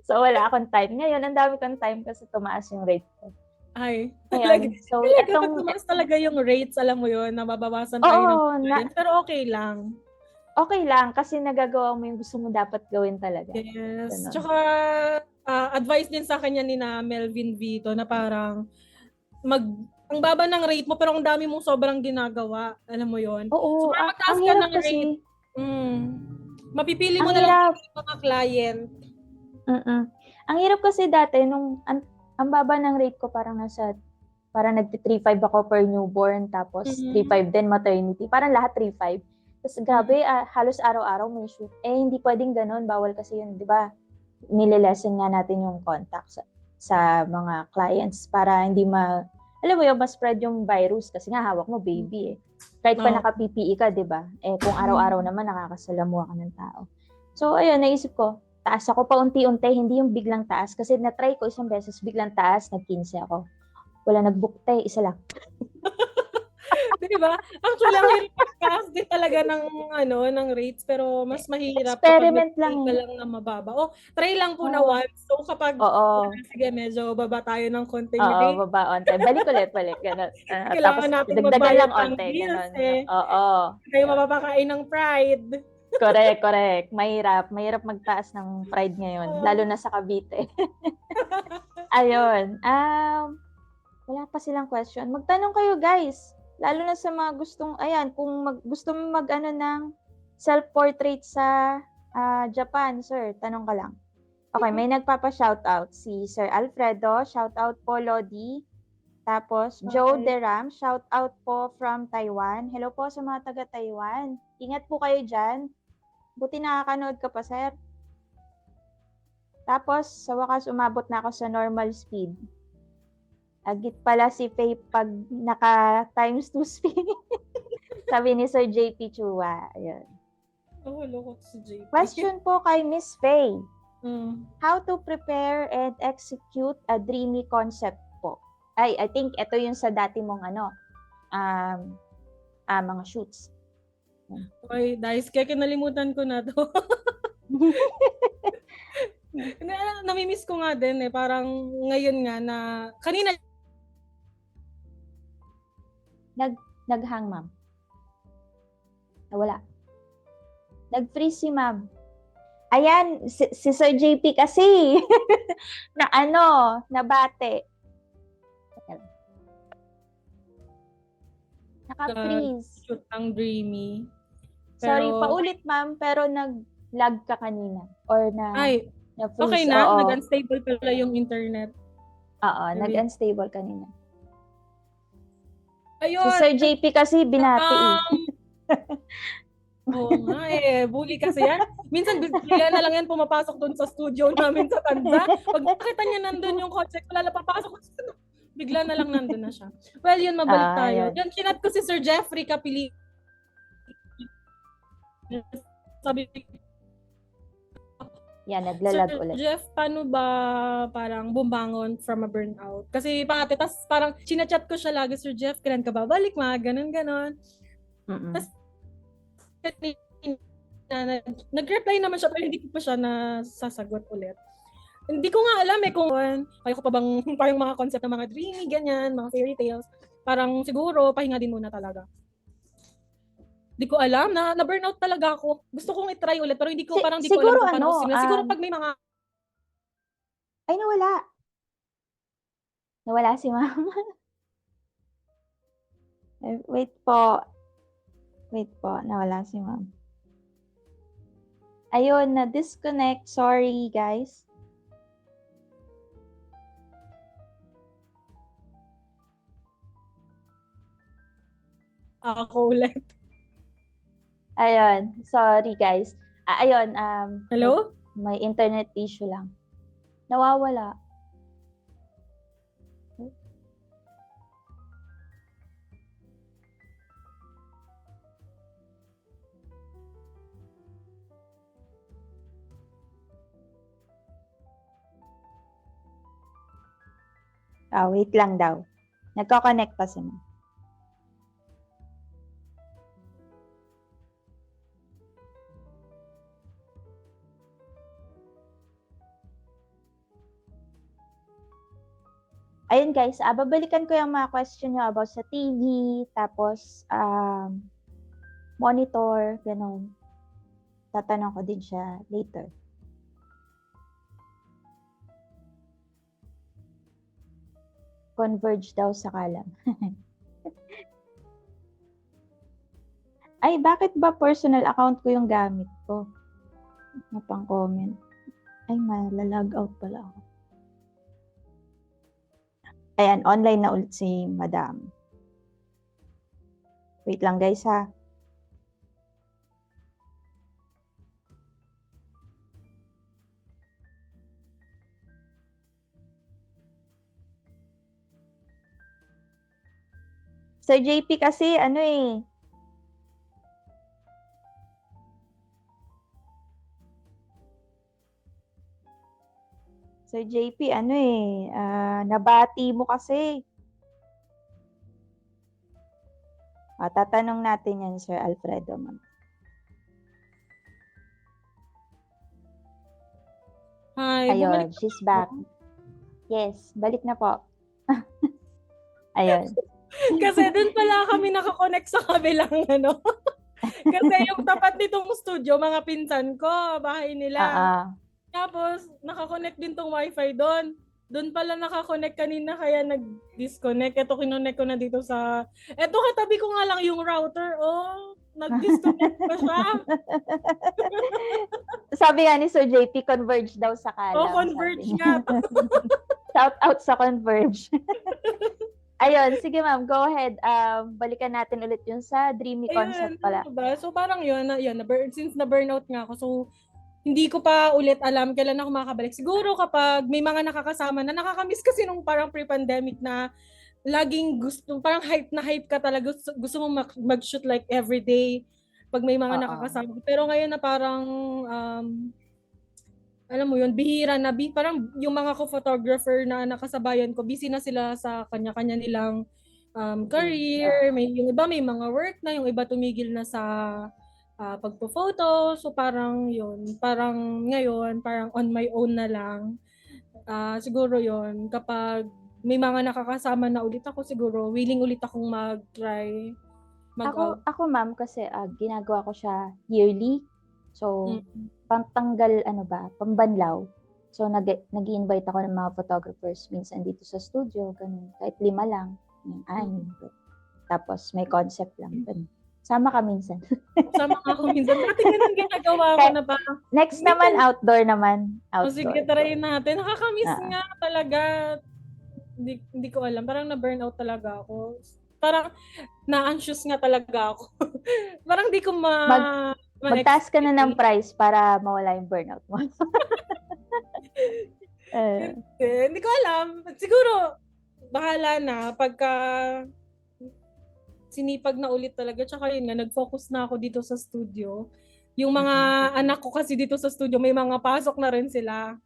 So, wala akong time. Ngayon, ang dami kong time kasi tumaas yung rate ko. Ay, Ayun. So, tumaas talaga yung rates, alam mo yun, nababawasan tayo ng clients, pero okay lang. Okay lang, kasi nagagawa mo yung gusto mo dapat gawin talaga. Yes. Ganun. Tsaka, advice din sa kanya ni na Melvin Vito na parang, ang baba ng rate mo, pero ang dami mong sobrang ginagawa. Alam mo yun? Oo, So, parang magtaas ang ka hirap ng kasi. rate. Mapipili mo Ang na lang hirap. yung mga client. Ang hirap kasi dati, nung ang baba ng rate ko parang nagti-3.5 ako per newborn, tapos 3.5 din maternity. Parang lahat 3.5. Tapos grabe, halos araw-araw may shoot. Hindi pwedeng ganun. Bawal kasi yun, di ba? Nililesen nga natin yung contact sa mga clients para hindi alam mo yun, ma-spread yung virus kasi nga hawak mo baby eh. Kahit pa naka-PPE ka, di ba? Kung araw-araw naman nakakasalamuha ka ng tao. So, ayun, naisip ko, taas ako pa unti-unti, hindi yung biglang taas. Kasi na-try ko isang beses, biglang taas, nag-15 ako. Wala nag-bookta, isa lang. Di ba? Actually, ang hirap mag-taas din talaga ng rates, pero mas mahirap kapag Experiment lang nag-try ka eh. lang na mababa. O, try lang po na Oo. once. So, kapag, Oo. sige, medyo baba tayo ng konting Oo, rate. baba onte. Balik ulit. Ganun. Tapos, Kailangan nating dagdagan lang magbayad ng onte. bills Ganun. eh. Oo. Tayo mapapakain ng pride. Correct. Mahirap magtaas ng pride ngayon. Lalo na sa Cavite. Ayun. Wala pa silang question. Magtanong kayo, guys. Lalo na sa mga gustong, ayan, kung gusto mo mag-ano ng self-portrait sa Japan, sir, tanong ka lang. Okay, may nagpapa-shoutout. Si Sir Alfredo, shoutout po, Lodi. Tapos, Joe Okay. Deram, shoutout po from Taiwan. Hello po sa mga taga-Taiwan. Ingat po kayo dyan. Buti nakakanood ka pa, sir. Tapos, sa wakas, umabot na ako sa normal speed. Agit pala si Faye pag naka times 2 speed. Sabi ni Sir JP Chua. Ayun. Oh, loko si JP. Question po kay Miss Faye. Mm. How to prepare and execute a dreamy concept po? I think ito yung sa dati mong mga shoots. Okay, guys, kaya kinalimutan ko na to. Namimiss ko nga din eh. Parang ngayon nga na, kanina Naghang, ma'am. Wala. Nag-freeze si ma'am. Ayan, si Sir JP kasi. Nabate. Naka-freeze. shoot ang dreamy. Sorry, Pero, paulit ma'am, pero nag-lag ka kanina. Or ay, na-freeze. okay na. Oo. Nag-unstable pala yung internet. Oo, nag-unstable kanina. Ayun. Si Sir JP kasi binati Oo nga eh. Bully kasi yan. Minsan bigla na lang yan pumapasok doon sa studio namin sa Tanza. Pag nakita niya nandun yung kotse, wala na papasok. Bigla na lang nandun na siya. Well, yun, mabalik tayo. Yun, chinat ko si Sir Jeffrey Kapili. Sabi yan, naglalag Sir ulit. Jeff, paano ba parang bumangon from a burnout? Kasi tas parang chinachat ko siya lagi, Sir Jeff, kailan ka babalik, mga ganon. Tapos nag-reply naman siya pero hindi ko pa siya nasasagot ulit. Hindi ko nga alam kung kaya ko pa bang parang mga concept ng mga dreamy, ganyan, mga fairy tales. Parang siguro pahinga din muna talaga. Hindi ko alam na burnout talaga ako. Gusto kong i-try ulit pero hindi ko parang di ko alam kung paano simulan. Siguro pag may mga ay, nawala. Nawala si ma'am. Wait po, nawala si ma'am. Ayun, na-disconnect. Sorry, guys. ako ulit. Ayun, sorry guys. Ayun, Hello? may internet issue lang. Nawawala. Wait lang daw. Nagko-connect pa si ma'am. Ayun guys, babalikan ko yung mga question nyo about sa TV, tapos monitor, ganun. Tatanong ko din siya later. Converge daw sa kalam. Ay, bakit ba personal account ko yung gamit ko? Napang comment. Ay, malalag out pala ako. Ayan, online na ulit si Madam. Wait lang guys ha. Sa JP kasi, Sir JP, nabati mo kasi. Tatanong natin yan, Sir Alfredo, ma'am. Hi, Ayun, bumalik she's back. Yes, balik na po. Ayun. kasi dun pala kami nakakonect sa kabilang ano. Kasi yung tapat nitong studio, mga pinsan ko, bahay nila. Ah, Tapos, nakakonect din tong wifi doon. Doon pala nakakonect kanina kaya nag-disconnect. Ito kinonect ko na dito sa... Ito katabi ko nga lang yung router. Oh, nag-disconnect pa siya. Sabi nga ni Sir JP, converge daw sa kalam. Oh, converge nga. Shout out sa converge. Ayun, sige ma'am, go ahead. Balikan natin ulit yung sa dreamy concept pala. Diba? So parang yun, since na-burnout nga ako, so hindi ko pa ulit alam kailan ako makakabalik. Siguro kapag may mga nakakasama na nakakamiss kasi nung parang pre-pandemic na laging gusto, parang hype na hype ka talaga. Gusto mo mag-shoot like every day pag may mga nakakasama. Pero ngayon na parang, alam mo yun, bihira na. Parang yung mga co-photographer na nakasabayan ko, busy na sila sa kanya-kanya nilang career. Yung iba may mga work na, yung iba tumigil na sa pagpo-photo. So parang yun, parang ngayon, parang on my own na lang. Siguro yun, kapag may mga nakakasama na ulit ako, siguro willing ulit akong mag-try. Ako ma'am, kasi ginagawa ko siya yearly. So, pantanggal, pambanlaw. So, nag-i-invite ako ng mga photographers minsan dito sa studio, ganun. Kahit 5 lang, 6. Tapos, may concept lang. Sama ka minsan. Sama ako minsan. Dati ganun ginagawa ko na parang... Next naman, outdoor naman. Outdoor. Sige, try natin. Nakakamiss nga talaga. Hindi ko alam. Parang na-burnout talaga ako. Parang na-anxious nga talaga ako. Parang di ko mag-task ka na ng price para mawala yung burnout mo. Hindi ko alam. Siguro, bahala na pagka sinipag na ulit talaga. Tsaka yun nga, nag-focus na ako dito sa studio. Yung mga anak ko kasi dito sa studio, may mga pasok na rin sila.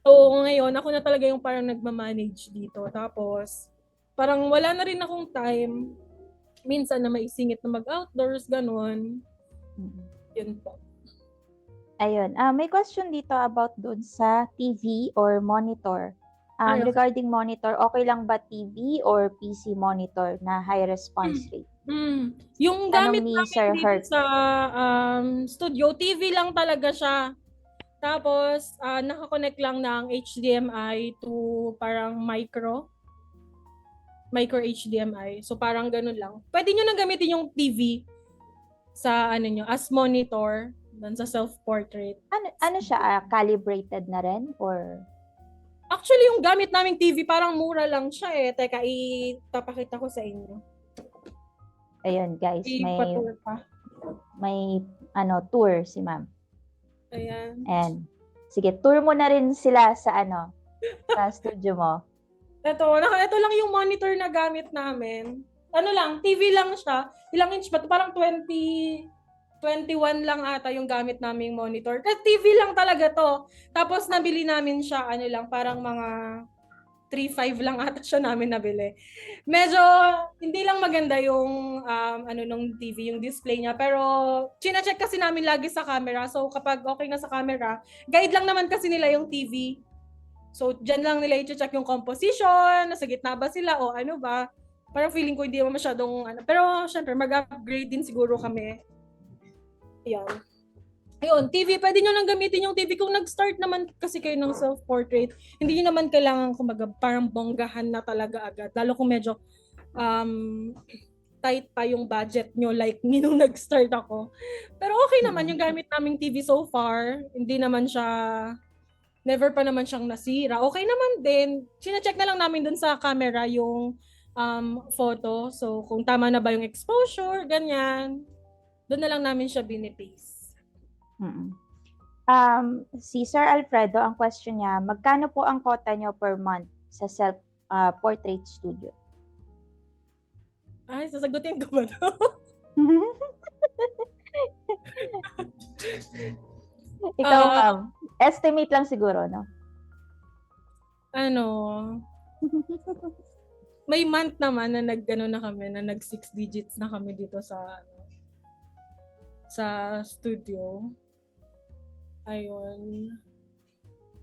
So, ngayon, ako na talaga yung parang nagmamanage dito. Tapos, parang wala na rin akong time. Minsan na maisingit na mag-outdoors, ganun. Yun po. Ayun. May question dito about doon sa TV or monitor. Regarding monitor, okay lang ba TV or PC monitor na high response rate? Yung gamit namin dito sa studio, TV lang talaga siya. Tapos, nakakonect lang ng HDMI to parang micro HDMI. So, parang ganun lang. Pwede nyo nang gamitin yung TV sa as monitor doon sa self-portrait. Ano siya? Calibrated na rin? Or... Actually, yung gamit naming TV, parang mura lang siya eh. Teka, itapakita ko sa inyo. Ayun, guys. May tour si ma'am. Ayan. And, sige, tour mo na rin sila sa sa studio mo. Ito lang yung monitor na gamit namin. TV lang siya. Ilang inch ba? Parang 21 lang ata yung gamit naming monitor. Kasi TV lang talaga to. Tapos nabili namin siya, parang mga 3.5 lang ata siya namin nabili. Medyo hindi lang maganda yung nung TV, yung display niya. Pero china-check kasi namin lagi sa camera. So kapag okay na sa camera, guide lang naman kasi nila yung TV. So dyan lang nila i-check yung composition, nasa gitna ba sila o ano ba. Parang feeling ko hindi naman masyadong Pero syempre mag-upgrade din siguro kami. Ayun, TV, pwede nyo lang gamitin yung TV kung nag-start naman kasi kayo ng self-portrait. Hindi nyo naman kailangan parang bonggahan na talaga agad. Lalo kung medyo tight pa yung budget nyo like me nung nag-start ako. Pero okay naman yung gamit naming TV so far. Hindi naman siya, never pa naman siyang nasira. Okay naman din. Sina-check na lang namin dun sa camera yung photo. So kung tama na ba yung exposure, ganyan. Doon na lang namin siya binipaste. Si Sir Alfredo, ang question niya, magkano po ang quota niyo per month sa self-portrait studio? Ay, sasagutin ko ba ito? Ikaw, ma'am. Estimate lang siguro, no? ano, may month naman na nag-ano na kami, na nag 6 digits na kami dito sa studio. Ayun.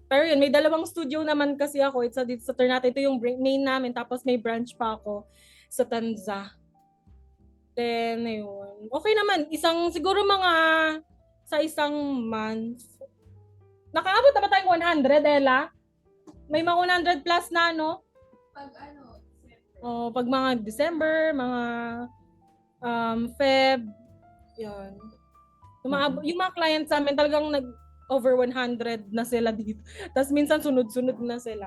Pero yun, may dalawang studio naman kasi ako. It's dito sa Ternate. Ito yung main namin. Tapos may branch pa ako sa Tanza. Then, ayun. Okay naman. Siguro mga sa isang month. Nakaabot na ba tayong 100, Ella? May mga 100 plus na, no? Pag mga December, mga Feb, yun. Yung mga clients sa amin talagang over 100 na sila dito. Tapos minsan sunod-sunod na sila.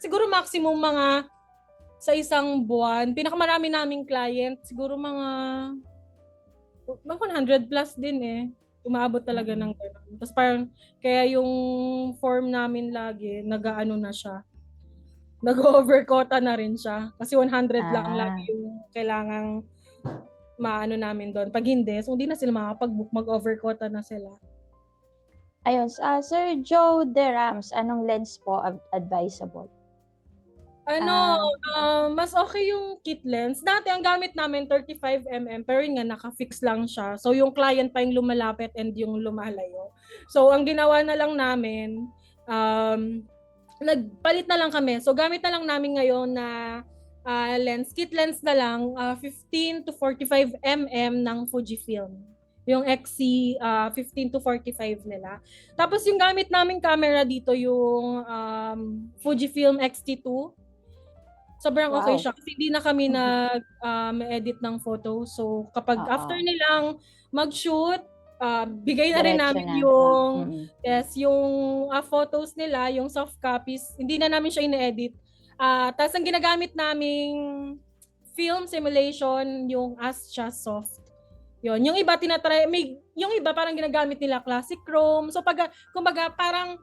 Siguro maximum mga sa isang buwan, pinakamarami naming client, siguro mga 100 plus din eh. Umaabot talaga ng gano'n. Tapos parang, kaya yung form namin lagi, nag-ano na siya. Nag-over quota na rin siya. Kasi 100 lang lagi yung kailangang maano namin doon. Pag hindi, so hindi na sila makapag-book, mag-over quota na sila. Ayun, Sir Joe De Rams, anong lens po advisable? Mas okay yung kit lens. Dati ang gamit namin 35mm pero yun nga naka-fix lang siya. So yung client pa yung lumalapit and yung lumalayo. So ang ginawa na lang namin, nagpalit na lang kami. So gamit na lang namin ngayon na lens, kit lens na lang, 15 to 45mm ng Fujifilm. Yung XC 15 to 45 nila. Tapos yung gamit naming camera dito yung Fujifilm X-T2. Sobrang okay siya kasi hindi na kami nag-edit ng photo. So kapag after nilang mag-shoot, bigay na rin namin yung yung photos nila, yung soft copies. Hindi na namin siya ine-edit. Tapos ang ginagamit naming film simulation yung Astra Soft. Yun, yung iba yung iba parang ginagamit nila classic chrome. So kumbaga parang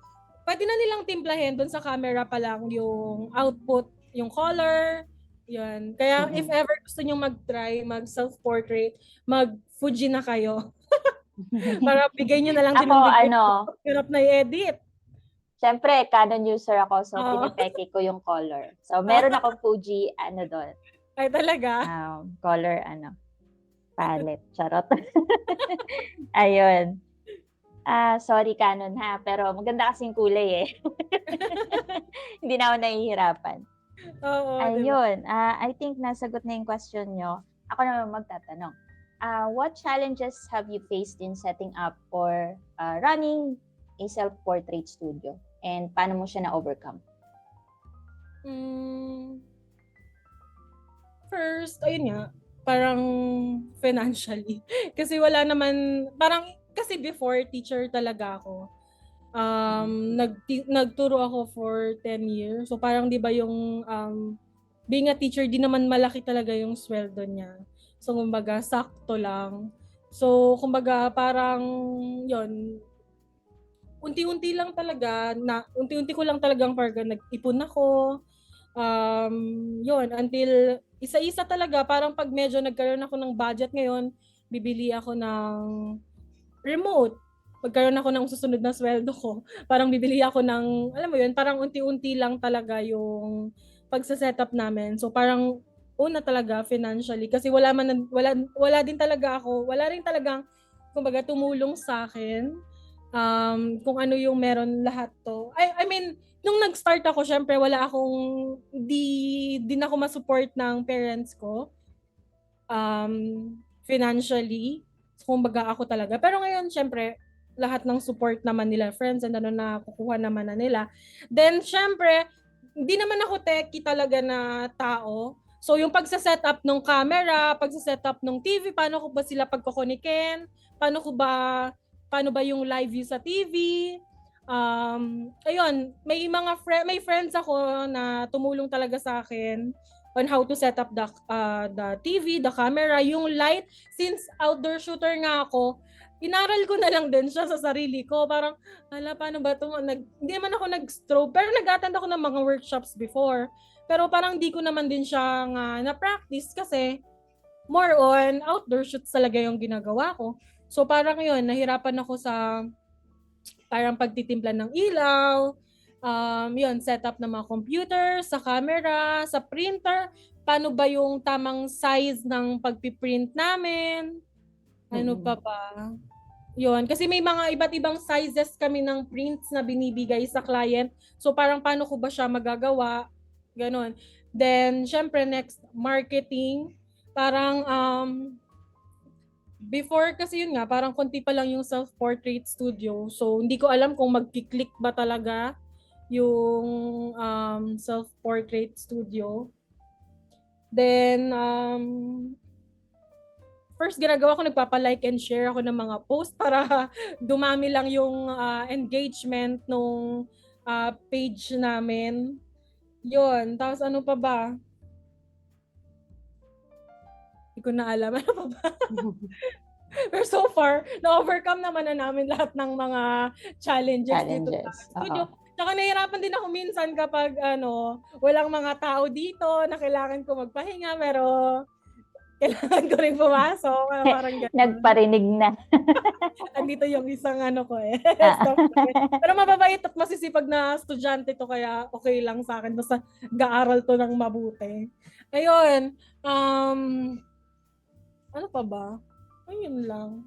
pwede na nilang timplahin doon sa camera pa lang yung output, yung color, yun. Kaya if ever gusto nyo mag-try, mag-self-portrait, mag-Fuji na kayo. Para bigay nyo na lang din Ako, hirap na i-edit. Siyempre, Canon user ako, so pinipeke ko yung color. So, meron akong Fuji, doon. Ay, talaga? Color, palette. Charot. Ayun. Sorry Canon ha, pero maganda kasing kulay eh. Hindi na ako nahihirapan. Oo, ayun, I think nasagot na yung question nyo. Ako naman magtatanong. What challenges have you faced in setting up or running a self-portrait studio? And paano mo siya na-overcome? First, ayun nga, parang financially. Kasi wala naman, kasi before, teacher talaga ako. Nagturo ako for 10 years. So parang 'di ba yung being a teacher, di naman malaki talaga yung sweldo niya. So kumbaga sakto lang. So kumbaga parang 'yon, unti-unti ko lang talagang parang nag-ipon ako. 'Yon, until isa-isa talaga, parang pag medyo nagkaroon ako ng budget ngayon, bibili ako ng remote. Pagkaroon ako ng susunod na sweldo ko, parang bibili ako ng, alam mo yun, parang unti-unti lang talaga yung pagsa-setup namin. So parang una talaga financially kasi wala din talaga ako, wala rin talagang kumbaga tumulong sa akin kung ano yung meron lahat to. I mean, nung nag-start ako, syempre wala akong din ako ma-support ng parents ko financially. So, kumbaga ako talaga. Pero ngayon, syempre, lahat ng support naman nila, friends and na kukuha naman na nila. Then, syempre, hindi naman ako techie talaga na tao. So, yung pagsa-setup ng camera, pagsa-setup ng TV, paano ko ba sila pagkukunikin? Paano ba yung live view sa TV? Ayun, may friends ako na tumulong talaga sa akin on how to set up the TV, the camera, yung light. Since outdoor shooter nga ako, inaral ko na lang din siya sa sarili ko. Parang, paano ba ito? Hindi naman ako nag-strobe, pero nag-attend ako ng mga workshops before. Pero parang di ko naman din siya na-practice kasi more on outdoor shoots talaga yung ginagawa ko. So parang yun, nahirapan ako sa parang pagtitimpla ng ilaw, Yun, setup ng mga computer, sa camera, sa printer, paano ba yung tamang size ng pagpiprint namin, ano pa ba? Yun, kasi may mga iba't ibang sizes kami ng prints na binibigay sa client. So parang paano ko ba siya magagawa? Ganon. Then, syempre next, marketing. Parang before kasi yun nga, parang konti pa lang yung self-portrait studio. So hindi ko alam kung magki-click ba talaga yung self-portrait studio. Then, first ginagawa ko, nagpapa-like and share ako ng mga post para dumami lang yung engagement nung page namin. Yun. Tapos ano pa ba? Hindi ko na alam. Ano pa ba? Pero so far, na-overcome naman na namin lahat ng mga challenges dito sa studio. Oo. Tsaka nahihirapan din ako minsan kapag walang mga tao dito na kailangan ko magpahinga pero kailangan ko rin pumasok. Parang ganun. Nagparinig na. Andito yung isang ko Pero mababait at masisipag na estudyante to kaya okay lang sa akin. Basta gaaral to ng mabuti. Ayun. Ano pa ba? Ayun lang.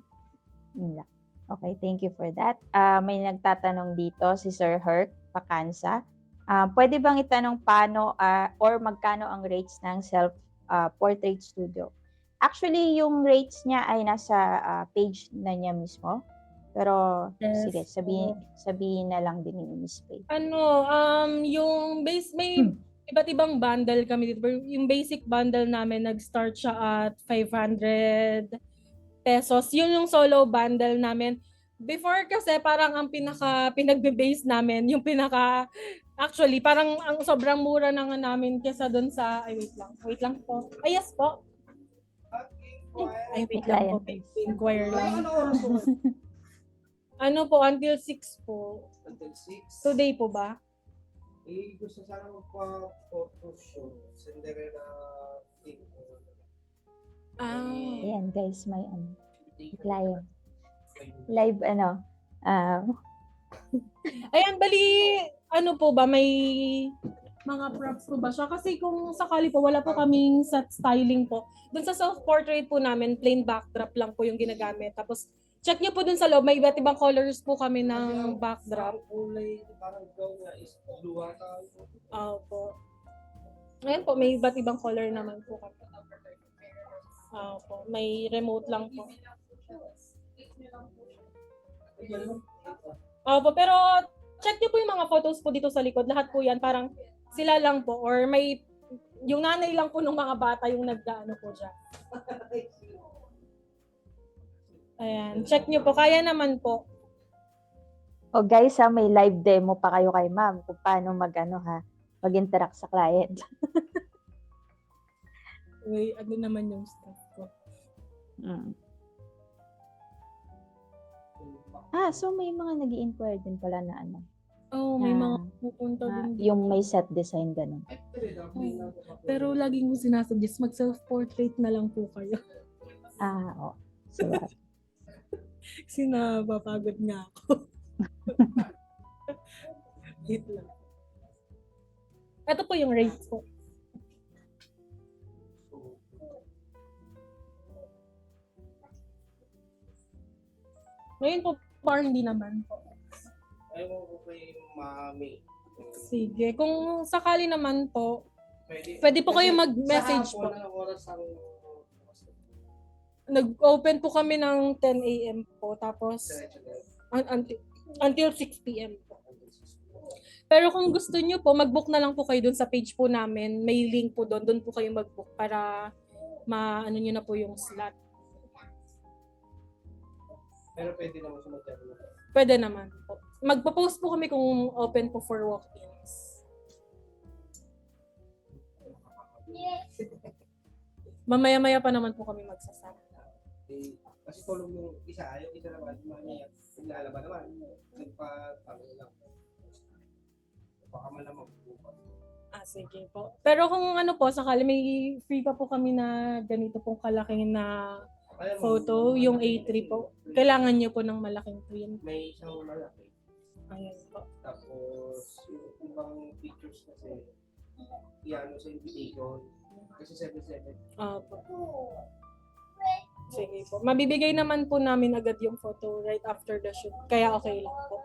Yun lang. Okay, thank you for that. May nagtatanong dito, si Sir Herc Pakansa. Pwede bang itanong paano or magkano ang rates ng self-portrait studio? Actually, yung rates niya ay nasa page na niya mismo. Pero, Yes. sige, sabihin na lang din ni Miss Faye. Yung base, may iba't ibang bundle kami dito. Yung basic bundle namin, nag-start siya at 500 pesos. Yun yung solo bundle namin. Before kasi parang ang pinagbe-base namin, yung actually parang ang sobrang mura na nga namin kesa doon sa, wait lang po. Ay, yes po. Ay, wait lang po. Inquire lang. Ano po, until 6 po. Until 6. Today po ba? Gusto sana magpa-photo shoot. Cinderella thing. Ayan, guys, may client. Live, Ayan, bali, ano po ba, may mga props po ba siya? Kasi kung sakali po, wala po kaming set styling po. Doon sa self-portrait po namin, plain backdrop lang po yung ginagamit. Tapos, check niyo po dun sa loob, may iba't ibang colors po kami ng backdrop. Kulay, parang daw na is blue ata. Po. Ayan po, may iba't ibang color naman po kami. Po, may remote lang po. Po, pero check niyo po yung mga photos po dito sa likod. Lahat po yan, parang sila lang po. Or may, yung nanay lang po ng mga bata yung nagdaano po dyan. Ayan, check niyo po. Kaya naman po. O guys, may live demo pa kayo kay ma'am kung paano mag-interact sa client. Uy, ano naman yung stuff ko. So may mga nag-i-inquire din pala na May mga pupunta din. Yung may set design ganun. Pero lagi mo sinasuggest, mag-self-portrait na lang po kayo. Oo. So, Kasi napapagod nga ako. Wait lang. Ito po yung rates po. Ngayon po, parang hindi naman po. Ayaw ko kay Mami. Sige. Kung sakali naman po, pwede po kayo mag-message po. Nag-open po kami ng 10 a.m. po. Tapos, until 6 p.m. po. Pero kung gusto nyo po, mag-book na lang po kayo dun sa page po namin. May link po doon. Doon po kayo mag-book para ma-ano nyo na po yung slot. Pero pwede naman siya mag-demo. Pwede naman po. Magpo-post po kami kung open po for walk-ins. Mamaya-maya pa naman po kami magsasama. Kasi tulong yung isa naman, naglalaban naman. Nagpa-tanong lang. Baka malamang bukas. Sige po. Pero kung ano po, sakali may free pa po kami na ganito pong kalaking na photo, yung A3 po. Kailangan niyo po ng malaking print. May isang malaki. Ayan po. Tapos, yung ibang pictures kasi, iano sa invitation. Kasi 7-7. Opo. Sige po. Mabibigay naman po namin agad yung photo right after the shoot. Kaya okay lang po.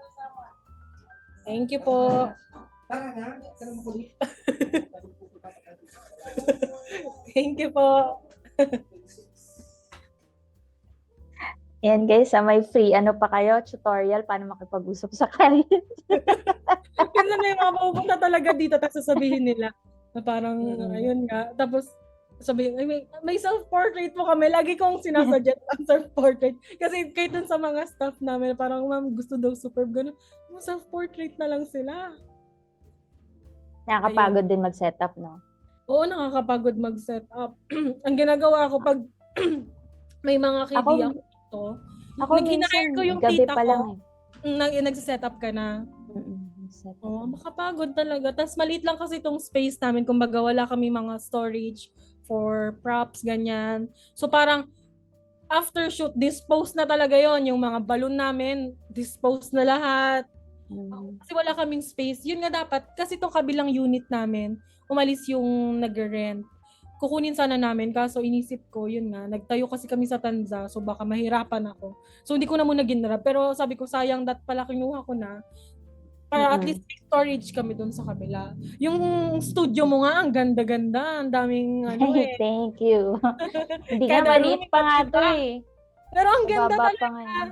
Thank you po. Tara na, tara mo kulit. Thank you po. Yan guys, may free ano pa kayo, tutorial paano makipag-usap sa client. Kasi may mga pupunta talaga dito tapos sasabihin nila na parang ayun nga. Tapos sabihin, "Ay, may self-portrait po kami." Lagi kong sinasuggest ang self-portrait. Kasi kahit dun sa mga staff namin, parang ma'am gusto daw superb. Ganun. Self-portrait na lang sila. Nakakapagod din mag-setup, no? Oo, nakakapagod mag-set up. Ang ginagawa ko pag may mga Ako, kaibigan ko dito, ako minsan, ko yung gabi tita pa lang ko, eh. nag-set up ka na. Set up. Oo, makapagod talaga. Tapos maliit lang kasi itong space namin. Kumbaga wala kami mga storage for props, ganyan. So parang after shoot, dispose na talaga yon. Yung mga balloon namin, dispose na lahat. Kasi wala kaming space. Yun nga dapat, kasi itong kabilang unit namin, umalis yung nag-rent. Kukunin sana namin, kaso inisip ko, yun nga, nagtayo kasi kami sa Tanza, so baka mahirapan ako. So hindi ko na muna ginrab, pero sabi ko, sayang dat pala kinuha ko na. Para at least may storage kami dun sa kabila. Yung studio mo nga, ang ganda-ganda, ang daming ano Ay, thank you. Hindi nga, Kada room, maliit pa nga iba't to iba. eh. Pero ang ganda Baba talaga. pa nga yun.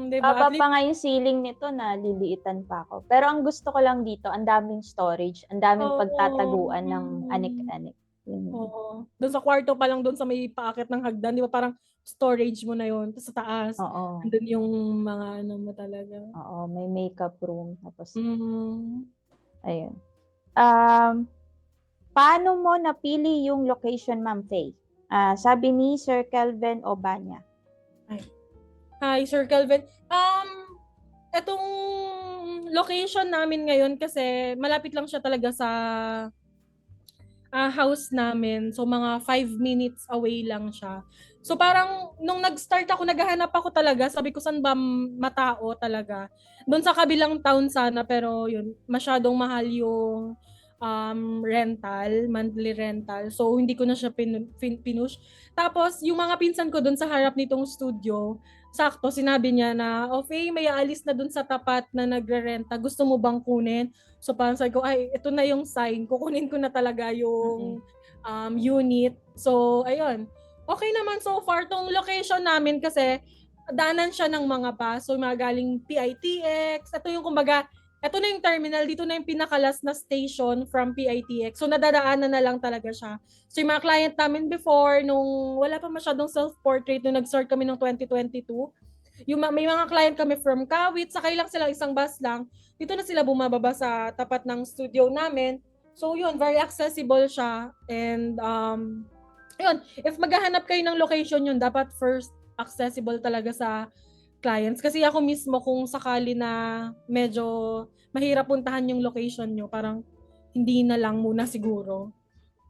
Diba? Baba At pa least, nga yung ceiling nito na liliitan pa ako. Pero ang gusto ko lang dito, ang daming storage, ang daming Oo. pagtataguan ng anik-anik. Yun. oo. Doon sa kwarto pa lang, doon sa may paakit ng hagdan, di ba parang storage mo na yon. Tapos sa taas, Oo. andun yung mga ano mo talaga. Oo, may makeup room. Tapos, ayun. Paano mo napili yung location, Ma'am Faye? Sabi ni Sir Kelvin Obanya. Hi, Sir Kelvin. Etong location namin ngayon kasi malapit lang siya talaga sa house namin. So, mga 5 minutes away lang siya. So, parang nung nag-start ako, naghahanap ako talaga. Sabi ko, saan ba matao talaga? Doon sa kabilang town sana, pero yun, masyadong mahal yung rental, monthly rental. So, hindi ko na siya pinush. Tapos, yung mga pinsan ko doon sa harap nitong studio, sakto, sinabi niya na, okay, may aalis na doon sa tapat na nagre-renta. Gusto mo bang kunin? So parang sabi ko, ay, ito na yung sign. Kukunin ko na talaga yung unit. So, ayun. Okay naman so far. Tong location namin kasi, daanan siya ng mga bus. So, mga galing PITX. Ito yung kumbaga, ito na yung terminal. Dito na yung pinakalas na station from PITX. So, nadadaanan na lang talaga siya. So, yung mga client namin before, nung wala pa masyadong self-portrait, nung nag-start kami ng 2022, may mga client kami from Kawit, sakay lang sila isang bus lang, dito na sila bumababa sa tapat ng studio namin. So yun, very accessible siya. And yun, if maghahanap kayo ng location yun, dapat first accessible talaga sa clients. Kasi ako mismo kung sakali na medyo mahirap puntahan yung location nyo, parang hindi na lang muna siguro.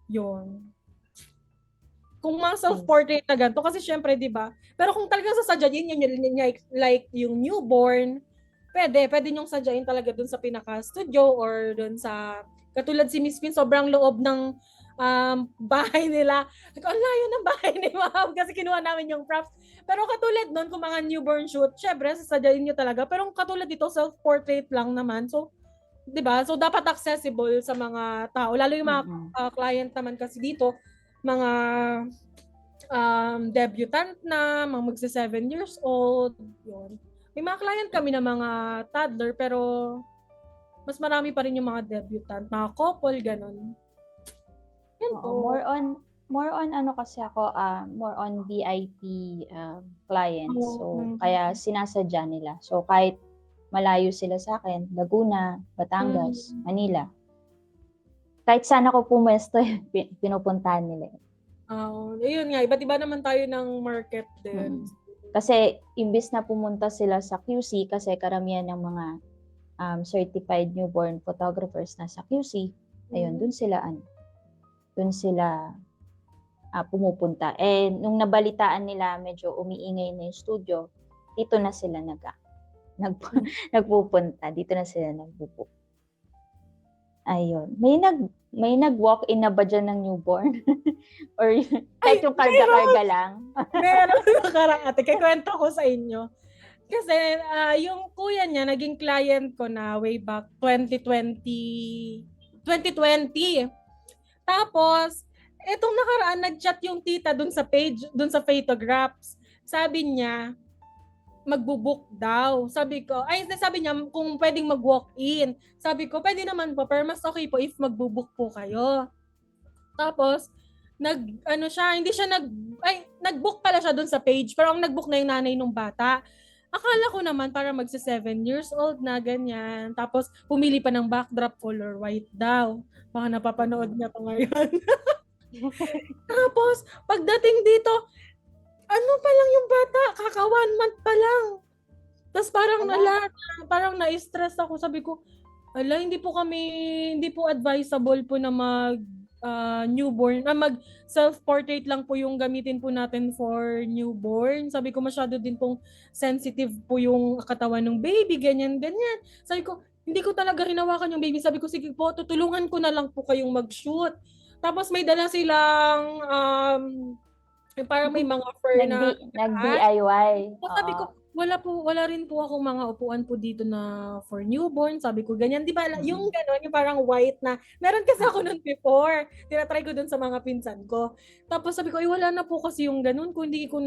Yun. Kung mga self-portrait na ganito, kasi syempre, di ba? Pero kung talagang sasadyain yun, like yung newborn, pwede nyong sadyain talaga dun sa pinaka-studio or dun sa, katulad si Miss Pin, sobrang loob ng bahay nila. Ang layo ng bahay ni Ma'am kasi kinuha namin yung props. Pero katulad nun, kung mga newborn shoot, syempre, sasadyain nyo talaga. Pero kung katulad dito, self-portrait lang naman. So, di ba? So, dapat accessible sa mga tao. Lalo yung mga client naman kasi dito, mga debutant na, mga magsa 7 years old, yun. May mga client kami na mga toddler, pero mas marami pa rin yung mga debutant, mga couple, ganun. Yan po. More on ano kasi ako, more on VIP clients. So, kaya sinasadya nila. So, kahit malayo sila sa akin, Laguna, Batangas, Manila, kahit saan ako pumuesto, pinupuntahan nila. Ayun nga, iba't iba naman tayo ng market din. Kasi imbis na pumunta sila sa QC, kasi karamihan ng mga certified newborn photographers na sa QC, ayun, dun sila pumupunta. Eh, nung nabalitaan nila medyo umiingay na yung studio, dito na sila nagpupunta. Dito na sila nagpupunta. Ayun. May nag-walk-in na ba dyan ng newborn? Or kahit yung karga-karga lang? Meron nakarang ate, kikwento ko sa inyo. Kasi yung kuya niya, naging client ko na way back 2020. Tapos, etong nakaraan, nag-chat yung tita dun sa page, dun sa Photographs. Sabi niya, magbo-book daw. Sabi niya kung pwedeng mag-walk-in. Sabi ko, pwede naman po, pero mas okay po if magbo-book po kayo. Tapos, nag-book pala siya dun sa page, pero ang nag-book na yung nanay nung bata. Akala ko naman para magsa 7 years old na ganyan. Tapos, pumili pa ng backdrop color white daw. Baka napapanood niya to ngayon. Tapos, pagdating dito, ano pa lang yung bata? Kaka 1 month pa lang. Tapos parang na-stress ako. Sabi ko, hindi po advisable po na newborn, mag self-portrait lang po yung gamitin po natin for newborn. Sabi ko, masyado din pong sensitive po yung katawan ng baby, ganyan. Sabi ko, hindi ko talaga hinawakan yung baby. Sabi ko, sige po, tutulungan ko na lang po kayong mag-shoot. Tapos may dala silang parang may mga fur na Nag-DIY. sabi ko, wala rin po ako mga upuan po dito na for newborn. Sabi ko, ganyan. Di ba, yung gano'n, yung parang white na, meron kasi ako nun before. Tinatry ko dun sa mga pinsan ko. Tapos sabi ko, wala na po kasi yung gano'n. Kung hindi ko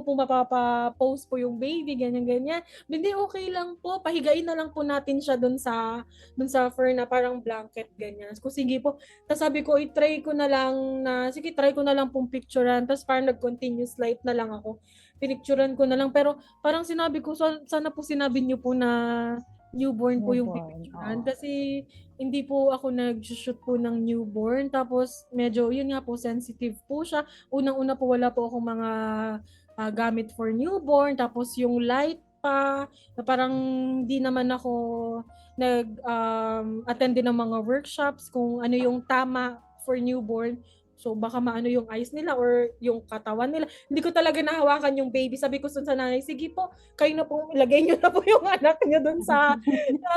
po mapapa-post po yung baby, ganyan. Hindi, okay lang po. Pahigain na lang po natin siya dun sa fur na parang blanket, ganyan. Kung sige po. Tapos sabi ko, try ko na lang pong picturean. Tapos parang nag-continuous light na lang ako. Pinicturean ko na lang. Pero parang sinabi ko, sana po sinabi niyo po na newborn po yung pipicturean. Kasi hindi po ako nag-shoot po ng newborn. Tapos medyo, yun nga po, sensitive po siya. Unang-una po, wala po akong mga gamit for newborn. Tapos yung light pa, na parang di naman ako nag-attend din ng mga workshops kung ano yung tama for newborn. So baka maano yung eyes nila or yung katawan nila. Hindi ko talaga nahawakan yung baby. Sabi ko sa nanay, sige po, kayo na po, ilagay nyo na po yung anak nyo dun sa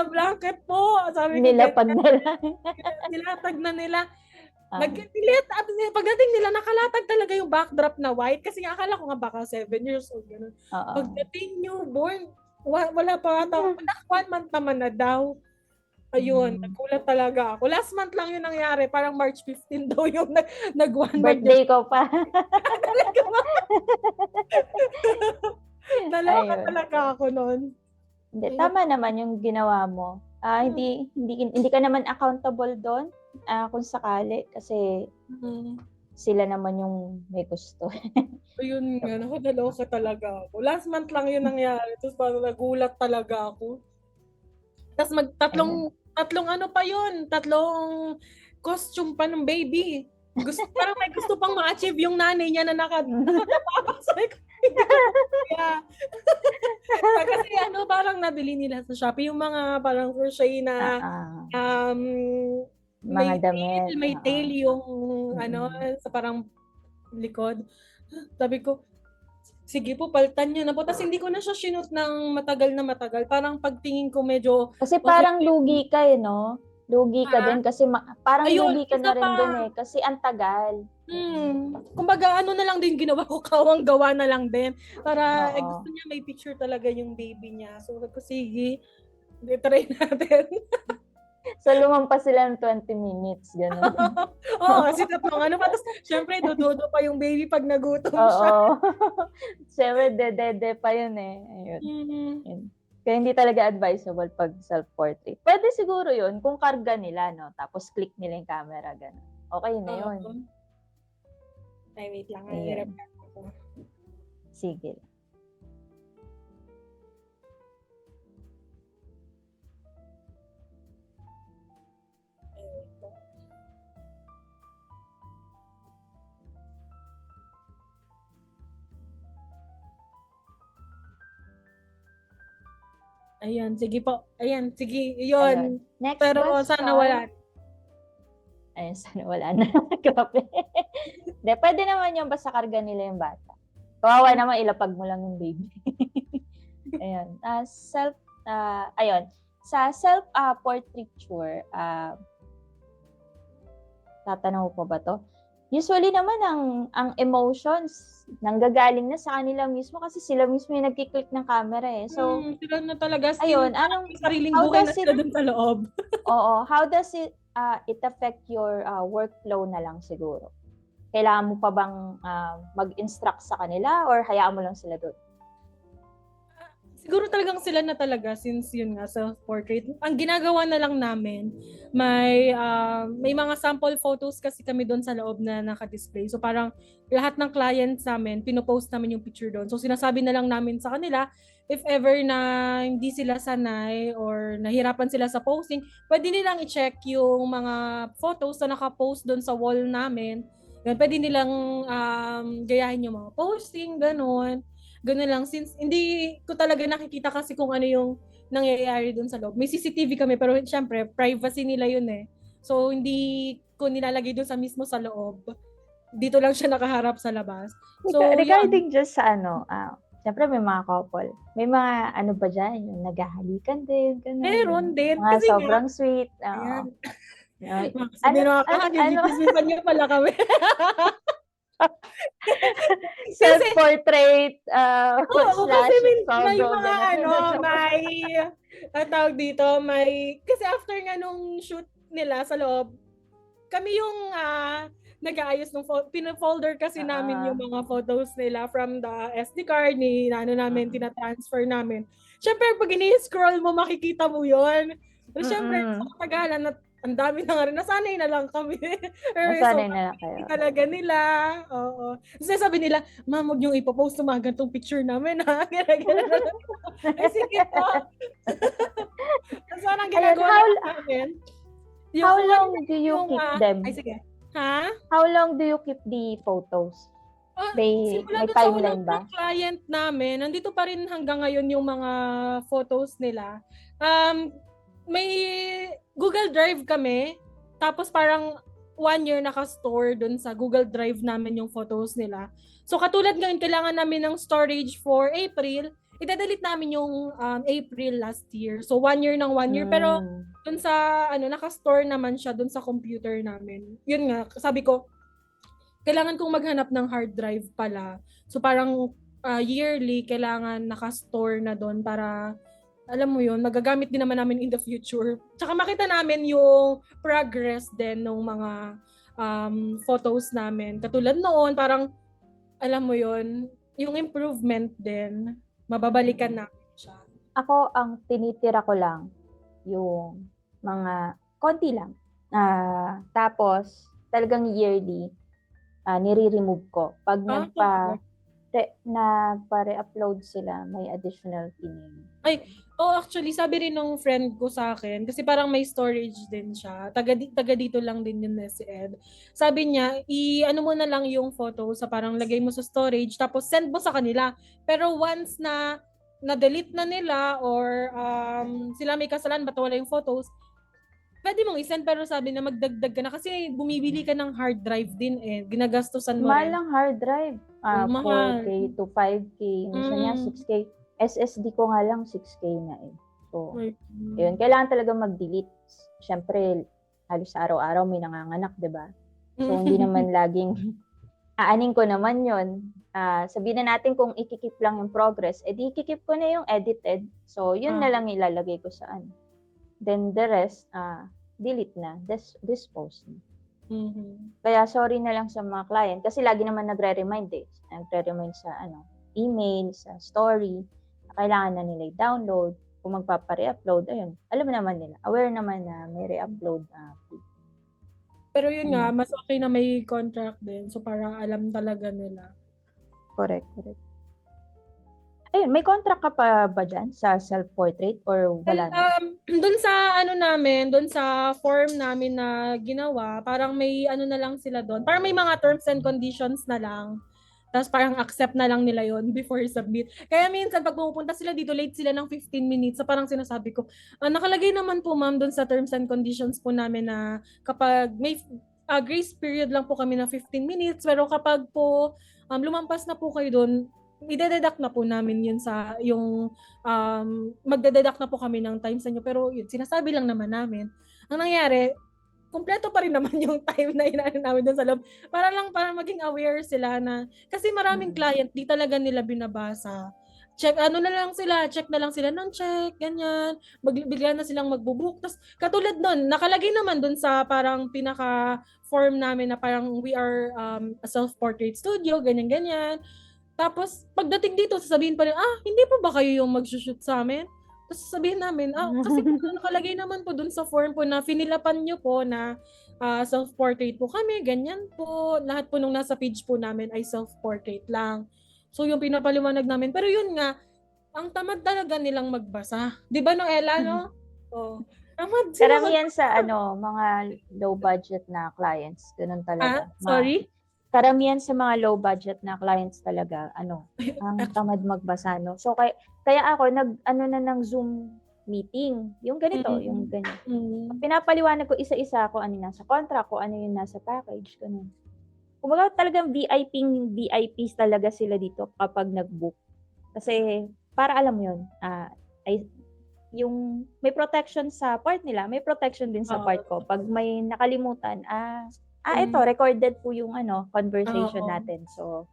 blanket po. Sabi ko, Nilapag na lang. nilatag na nila. Pagdating nila, nakalatag talaga yung backdrop na white. Kasi nga, akala ko nga baka 7 years old. Ganun. Pagdating newborn, wala pa ata. 1 month naman na daw. Ayun, nagulat talaga ako. Last month lang yun nangyari. Parang March 15 daw yung nag-1 month. Birthday ko pa. Naloka talaga ako noon. Hindi, tama naman yung ginawa mo. Hindi ka naman accountable doon kung sakali kasi sila naman yung may gusto. Ayun nga, naloka talaga ako. Last month lang yun nangyari. Tapos parang nagulat talaga ako. Tapos tatlong ano pa yun, tatlong costume pa ng baby. Parang may gusto pang ma-achieve yung nanay niya na nakapapasay ko. Kasi parang nabili nila sa Shopee yung mga parang crochet na mga damit. May tail yung sa parang likod. Sabi ko, sige po, paltan nyo na po. Tapos hindi ko na siya sinut ng matagal na matagal. Parang pagtingin ko medyo... Kasi parang lugi ka no? Lugi ka din kasi parang lugi ka na rin din kasi ang tagal. Kumbaga na lang din ginawa ko, kawang gawa na lang din. Para gusto niya may picture talaga yung baby niya. So ko, sige, try natin. So, lumampas sila ng 20 minutes, gano'n. Kasi tatlong Tapos, syempre, dududo pa yung baby pag nagutom siya. Syempre, dede pa yun Ayun. Yun. Kaya hindi talaga advisable pag self-portrait. Pwede siguro yun kung karga nila, no? Tapos, click nila yung camera, gano'n. Okay na yun. Ay, wait lang. Sige. Ayan, sige po. Ayan, sige. Yun. Next pero question. Sana wala. Ayun, sana wala na. Grabe. De, pwede naman yung basta karga nila yung bata. Kawawa naman, ilapag mo lang yung baby. Ayun. Ayun. Sa self-portraiture, tatanong ko ba to? Usually naman ang emotions nanggagaling na sa kanila mismo kasi sila mismo yung nagki-click ng camera eh. So, Sila na talaga, ayun, parang may sariling how buhay na does sila it- dun sa loob. how does it affect your workflow na lang siguro? Kailangan mo pa bang mag-instruct sa kanila or hayaan mo lang sila doon? Siguro talagang sila na talaga since yun nga self-portrait. Ang ginagawa na lang namin, may mga sample photos kasi kami doon sa loob na naka-display. So parang lahat ng clients namin, pinopost namin yung picture doon. So sinasabi na lang namin sa kanila, if ever na hindi sila sanay or nahirapan sila sa posting, pwede nilang i-check yung mga photos na naka-post doon sa wall namin. Yan, pwede nilang gayahin yung mga posting, ganun. Ganun lang. Since hindi ko talaga nakikita kasi kung ano yung nangyayari dun sa loob. May CCTV kami pero syempre privacy nila yun eh. So hindi ko nilalagay dun mismo sa loob. Dito lang siya nakaharap sa labas. So Regarding just sa syempre may mga couple. May mga ano ba dyan, yung naghahalikan din, ganun. meron din. Mga Kasi sobrang sweet. ayan. Ano, Gigisipan niyo pala kami. Self-portrait, Oo, slash kasi may photo, mga ganun. ang tawag dito, kasi after nga nung shoot nila sa loob, kami yung nag-aayos ng pina-folder kasi namin yung mga photos nila from the SD card namin, tina-transfer namin. Siyempre, pag ini-scroll mo, makikita mo yun. Pero siyempre, sa katagalan, ang dami na nga rin, nasanay na lang kami. Nasanay na lang kayo. Talaga nila. Oo. Kasi sabi nila, ma'am, huwag niyong ipopost yung mga gantong picture namin, ha? Gano'n. Ay, sige po. So, anong ginagawa namin? How long do you keep them? Ay, sige. Ha? How long do you keep the photos? May timeline ba? Ng client namin, nandito pa rin hanggang ngayon yung mga photos nila. May Google Drive kami, tapos parang 1 year naka-store dun sa Google Drive namin yung photos nila. So katulad ngayon, kailangan namin ng storage for April, i-delete namin yung April last year. So 1 year ng 1 year, pero dun sa naka-store naman siya dun sa computer namin. Yun nga, sabi ko, kailangan kong maghanap ng hard drive pala. So parang yearly kailangan naka-store na doon para alam mo yun, magagamit din naman namin in the future. Tsaka makita namin yung progress din ng mga photos namin. Katulad noon, parang alam mo yun, yung improvement din, mababalikan namin siya. Ako, ang tinitira ko lang yung mga konti lang. Tapos, talagang yearly, nire-remove ko. Pag nagpa-re-upload sila, may additional pinning. Actually, sabi rin ng friend ko sa akin, kasi parang may storage din siya. Taga dito lang din yun si Ed. Sabi niya, ano mo na lang yung photo sa parang lagay mo sa storage, tapos send mo sa kanila. Pero once na na-delete na nila or sila may kasalanan, ba't wala yung photos, pwede mong isend, pero sabi na magdagdag ka na kasi bumibili ka ng hard drive din eh. Ginagastusan mo mahal rin. ng hard drive. 4K to 5K. Minsan niya 6K. SSD ko nga lang 6K na eh. So, yun. Kailangan talaga mag-delete. Siyempre, halos araw-araw may nanganganak, di ba? So, hindi naman laging aanin ko naman yun. Sabihin na natin kung ikikip lang yung progress, edi ikikip ko na yung edited. So, yun na lang ilalagay ko saan. Then the rest, delete na. Dispose na. Kaya sorry na lang sa mga client kasi lagi naman nagre-remind eh. Nagre-remind sa email, sa story. Kailangan na nila i-download. Kung magpapa-re-upload, ayun. Alam mo naman nila. Aware naman na may re-upload fee. Pero yun nga, mas okay na may contract din. So para alam talaga nila. Correct. Ayun, may contract ka pa ba dyan sa self-portrait or wala na? Doon sa doon sa form namin na ginawa, parang may na lang sila doon. Parang may mga terms and conditions na lang. Tapos parang accept na lang nila yon before submit. Kaya minsan pag pupunta sila dito, late sila ng 15 minutes. So parang sinasabi ko, nakalagay naman po ma'am doon sa terms and conditions po namin na kapag may grace period lang po kami na 15 minutes. Pero kapag po lumampas na po kayo doon, ide-deduct na po namin yun sa yung magde-deduct na po kami ng time sa inyo, pero yun, sinasabi lang naman namin. Ang nangyari, kumpleto pa rin naman yung time na inaano namin doon sa loob. Para maging aware sila na, kasi maraming client, di talaga nila binabasa. Check, ano na lang sila, check na lang sila ng check, ganyan. Bigla na silang magbubook. Tapos, katulad nun, nakalagay naman dun sa parang pinaka-form namin na parang we are a self-portrait studio, ganyan-ganyan. Tapos, pagdating dito, sasabihin pa rin, hindi po ba kayo yung mag-shoot sa amin? Tapos sasabihin namin, kasi po, nakalagay naman po dun sa form po na finilapan nyo po na self-portrait po kami, ganyan po. Lahat po nung nasa page po namin ay self-portrait lang. So, yung pinapaliwanag namin. Pero yun nga, ang tamad talaga nilang magbasa. Di ba, no, Ella, no? Oh, tamad sila Karamihan sa mga low budget na clients, ganun talaga. sorry? Karamihan sa mga low budget na clients talaga, ang tamad magbasa, no? So, kaya ako, ng Zoom meeting. Yung ganito, yung ganyan. Pinapaliwanag ko isa-isa kung ano yung nasa contract, kung ano yung nasa package, ganun. Kumbaga talagang VIPs talaga sila dito kapag nag-book. Kasi, para alam mo yun, yung may protection sa part nila, may protection din sa part ko. Pag may nakalimutan, ito, recorded po yung conversation natin. So,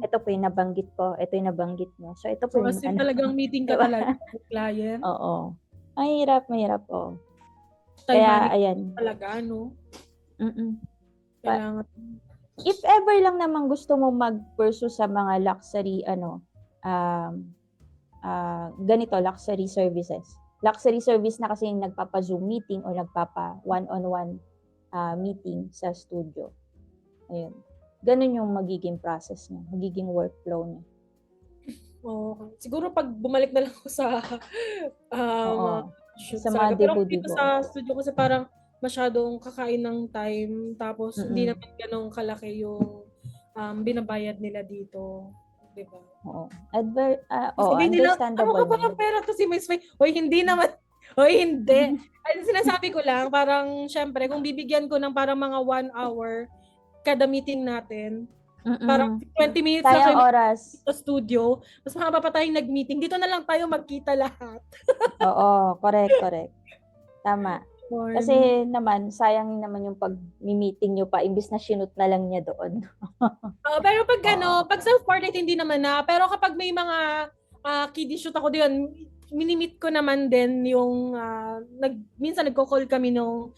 ito po yung nabanggit ko, ito yung nabanggit mo. So, ito po yung Kasi talagang meeting ka talaga with client. Oo. Mahirap, oh. Time Kaya, management ayan. talaga, no? Kailangan. If ever lang naman gusto mo mag-pursue sa mga luxury, ganito, luxury services. Luxury service na kasi yung nagpapa-Zoom meeting o nagpapa one-on-one meeting sa studio. Ayun. Ganun yung magiging process niya, magiging workflow niya. Siguro pag bumalik na lang ako sa shoot sa mga pero debo-debo. dito sa studio kasi parang masyadong kakain ng time, tapos hindi naman ganun kalaki yung binabayad nila dito. Diba? Oo. Ano Understandable. ka ba ng pera to si Miss May? Hoy, hindi naman. Hoy, hindi. Ay, sinasabi ko lang, parang syempre, kung bibigyan ko ng parang mga 1 hour kada meeting natin, parang 20 minutes na Sayang kayo oras. sa studio, mas mahaba pa tayong nag-meeting. Dito na lang tayo magkita lahat. Oo, correct. Tama. Kasi naman, sayang naman yung pag-meeting nyo pa, imbis na sinut na lang niya doon. Pero pag pag self-portrait hindi naman na, pero kapag may mga kiddie shoot ako doon, minimit ko naman din yung minsan nagko-call kami nung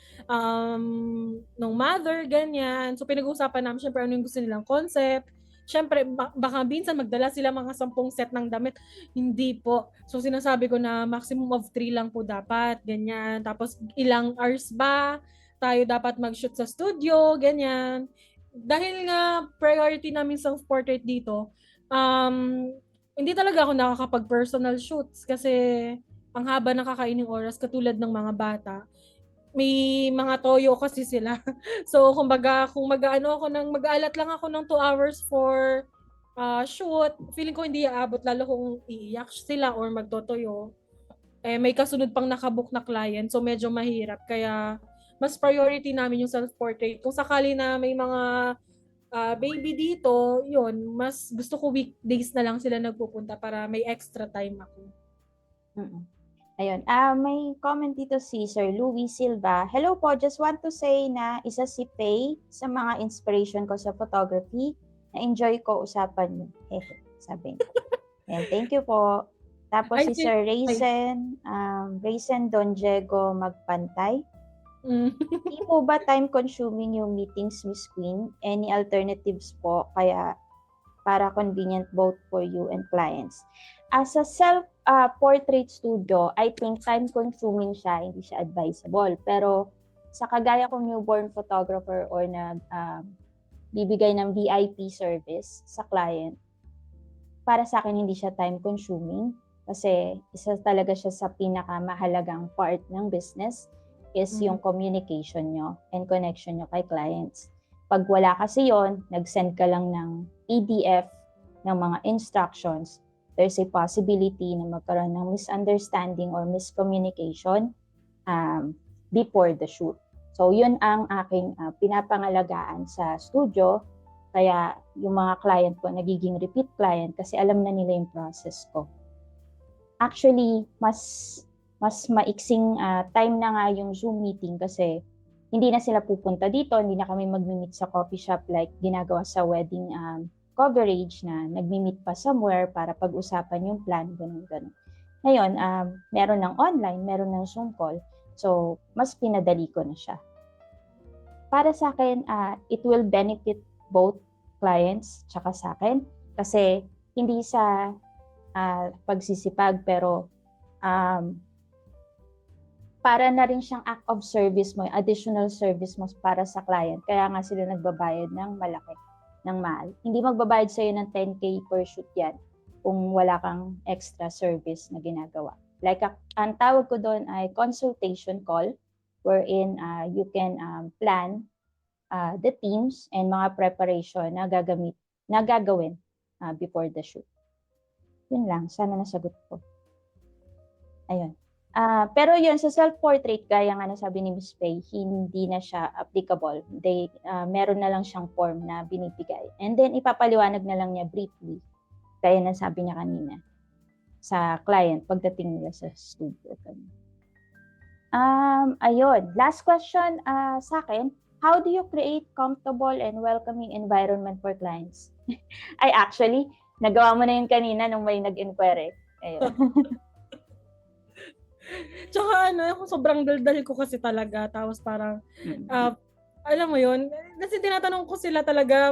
mother, ganyan. So pinag-uusapan namin syempre ano yung gusto nilang concept. Syempre baka minsan magdala sila mga 10 set ng damit. Hindi po. So sinasabi ko na maximum of 3 lang po dapat, ganyan. Tapos ilang hours ba tayo dapat mag-shoot sa studio, ganyan. Dahil nga priority namin self-portrait dito, hindi talaga ako nakakapag-personal shoots kasi ang haba ng kakaining oras katulad ng mga bata. May mga toyo kasi sila. So, kumbaga, kung mag-aalat lang ako ng 2 hours for shoot, feeling ko hindi aabot lalo kung iiyak sila or magtotoyo. May kasunod pang nakabook na client, so medyo mahirap. Kaya, mas priority namin yung self-portrait. Kung sakali na may mga baby dito, yun, mas gusto ko weekdays na lang sila nagpupunta para may extra time ako. Ayun. May comment dito si Sir Louis Silva. Hello po, just want to say na isa si Faye sa mga inspiration ko sa photography. Na-enjoy ko usapan niyo. Sabi niya. And thank you po. Tapos si Sir Raisin Don Diego Magpantay. Hindi po ba time-consuming yung meetings, Miss Queen? Any alternatives po? Kaya para convenient both for you and clients. As a self-portrait studio, I think time-consuming siya, hindi siya advisable. Pero sa kagaya kong newborn photographer or bibigay ng VIP service sa client, para sa akin hindi siya time-consuming kasi isa talaga siya sa pinakamahalagang part ng business is yung communication nyo and connection nyo kay clients. Pag wala kasi yon, nag-send ka lang ng PDF ng mga instructions, there's a possibility na magkaroon ng misunderstanding or miscommunication before the shoot. So, yun ang aking pinapangalagaan sa studio Kaya yung mga client ko nagiging repeat client kasi alam na nila yung process ko. Actually, mas maiksing time na nga yung Zoom meeting kasi hindi na sila pupunta dito, hindi na kami magmi-meet sa coffee shop like ginagawa sa wedding coverage na nagmi-meet pa somewhere para pag-usapan yung plan, ganun. Ngayon, meron ng online, meron ng Zoom call. So, mas pinadali ko na siya. Para sa akin, it will benefit both clients tsaka sa akin kasi hindi sa pagsisipag pero para na rin siyang act of service mo, additional service mo para sa client. Kaya nga sila nagbabayad ng malaki, ng mahal. Hindi magbabayad sa'yo ng 10K per shoot yan kung wala kang extra service na ginagawa. Like, ang tawag ko doon ay consultation call wherein you can plan the themes and mga preparation na gagawin before the shoot. Yun lang, sana nasagot ko. Ayun. Pero yun, sa self-portrait, gaya nga nasabi ni Ms. Faye, hindi na siya applicable. Meron na lang siyang form na binibigay. And then, ipapaliwanag na lang niya briefly, gaya na sabi niya kanina, sa client pagdating nila sa studio. Ayun. Last question sa akin, how do you create comfortable and welcoming environment for clients? Ay, actually, nagawa mo na yun kanina nung may nag-inquire. Ayun. Tsaka ako sobrang daldal ko kasi talaga. Tapos parang, alam mo yun, kasi tinatanong ko sila talaga,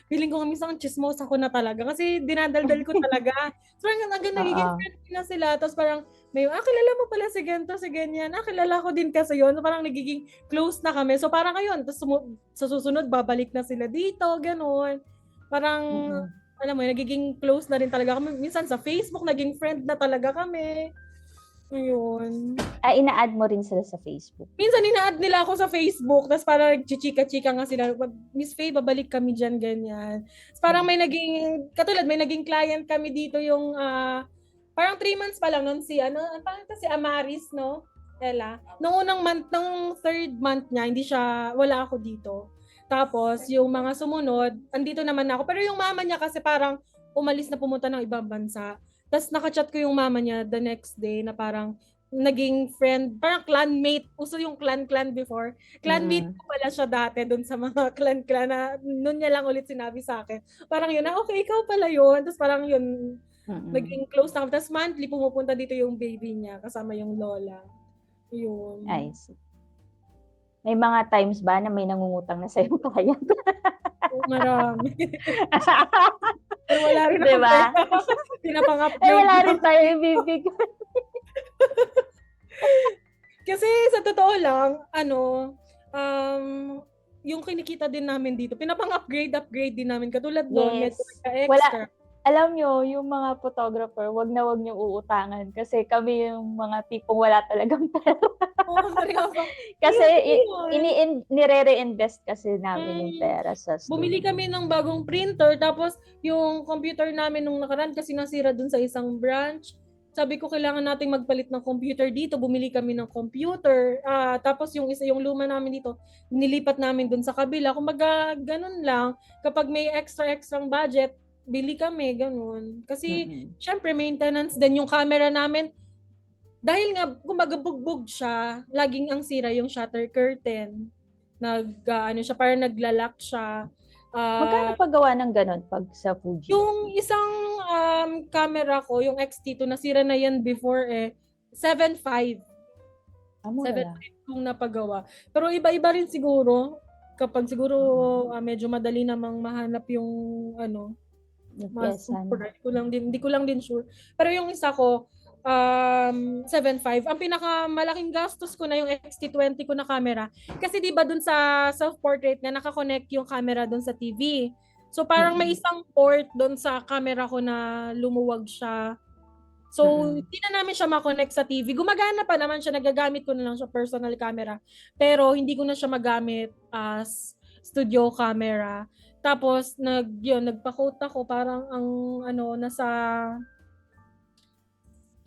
feeling ko minsan chismosa ko na talaga. Kasi dinadaldal ko talaga. So hanggang nagiging friend na sila. Tapos parang, kilala mo pala si ganito, si ganyan. Kilala ko din kasi yun. So, parang nagiging close na kami. So parang ngayon, tapos sa susunod, babalik na sila dito, gano'n. Parang, alam mo yun, nagiging close na rin talaga kami. Minsan sa Facebook, naging friend na talaga kami. Ayun. Ina-add mo rin sila sa Facebook? Minsan ina-add nila ako sa Facebook, tapos parang chichika-chika nga sila, Miss Faye, babalik kami dyan, ganyan. Tapos parang may naging client kami dito yung, parang 3 months pa lang nun si Amaris, no? Ella. Nung unang month, nung 3rd month niya, wala ako dito. Tapos, yung mga sumunod, andito naman ako. Pero yung mama niya kasi parang umalis na pumunta ng ibang bansa. Tapos nakachat ko yung mama niya the next day na parang naging friend, parang clanmate. Uso yung clan before. Clanmate ko pala siya dati dun sa mga clan na noon niya lang ulit sinabi sa akin. Parang yun, okay, ikaw pala yun. Tapos parang yun, naging close na. Tapos monthly pumupunta dito yung baby niya kasama yung lola. Yun. I see. May mga times ba na may nangungutang na sa'yo client? Marami. Pero wala rin ako. Diba? Pinapang-upgrade. Wala rin tayo ibibigay. Kasi sa totoo lang, yung kinikita din namin dito, pinapang-upgrade din namin. Katulad doon, medyo extra. Alam nyo, yung mga photographer, wag na wag nyo uutangan kasi kami yung mga tipong wala talagang pera. Kasi nire-reinvest kasi namin yung pera sa studio. Bumili kami ng bagong printer, tapos yung computer namin nung nakaraan kasi nasira dun sa isang branch. Sabi ko, kailangan nating magpalit ng computer dito. Bumili kami ng computer. Tapos yung yung luma namin dito, nilipat namin dun sa kabila. Kumbaga, ganun lang. Kapag may extra-extrang budget, bili kami, ganun. Kasi, syempre, maintenance din. Yung camera namin, dahil nga, kumbaga, bugbog siya, laging ang sira yung shutter curtain. Parang naglalak siya. Magkano paggawa ng ganun pag sa Fuji? Yung isang camera ko, yung X-T2, nasira na yan before 7.5. 7.5 kung napagawa. Pero iba-iba rin siguro. Kapag siguro medyo madali namang mahanap yung hindi ko lang din sure. Pero yung isa ko, 7.5. Ang pinakamalaking gastos ko na yung X-T20 ko na camera. Kasi di ba dun sa self-portrait na nakakonect yung camera dun sa TV. So parang may isang port dun sa camera ko na lumuwag siya. So hindi na namin siya makonect sa TV. Gumagana pa naman siya. Nagagamit ko na lang siya personal camera. Pero hindi ko na siya magamit as studio camera. Tapos nagpa-quote ako, parang ang nasa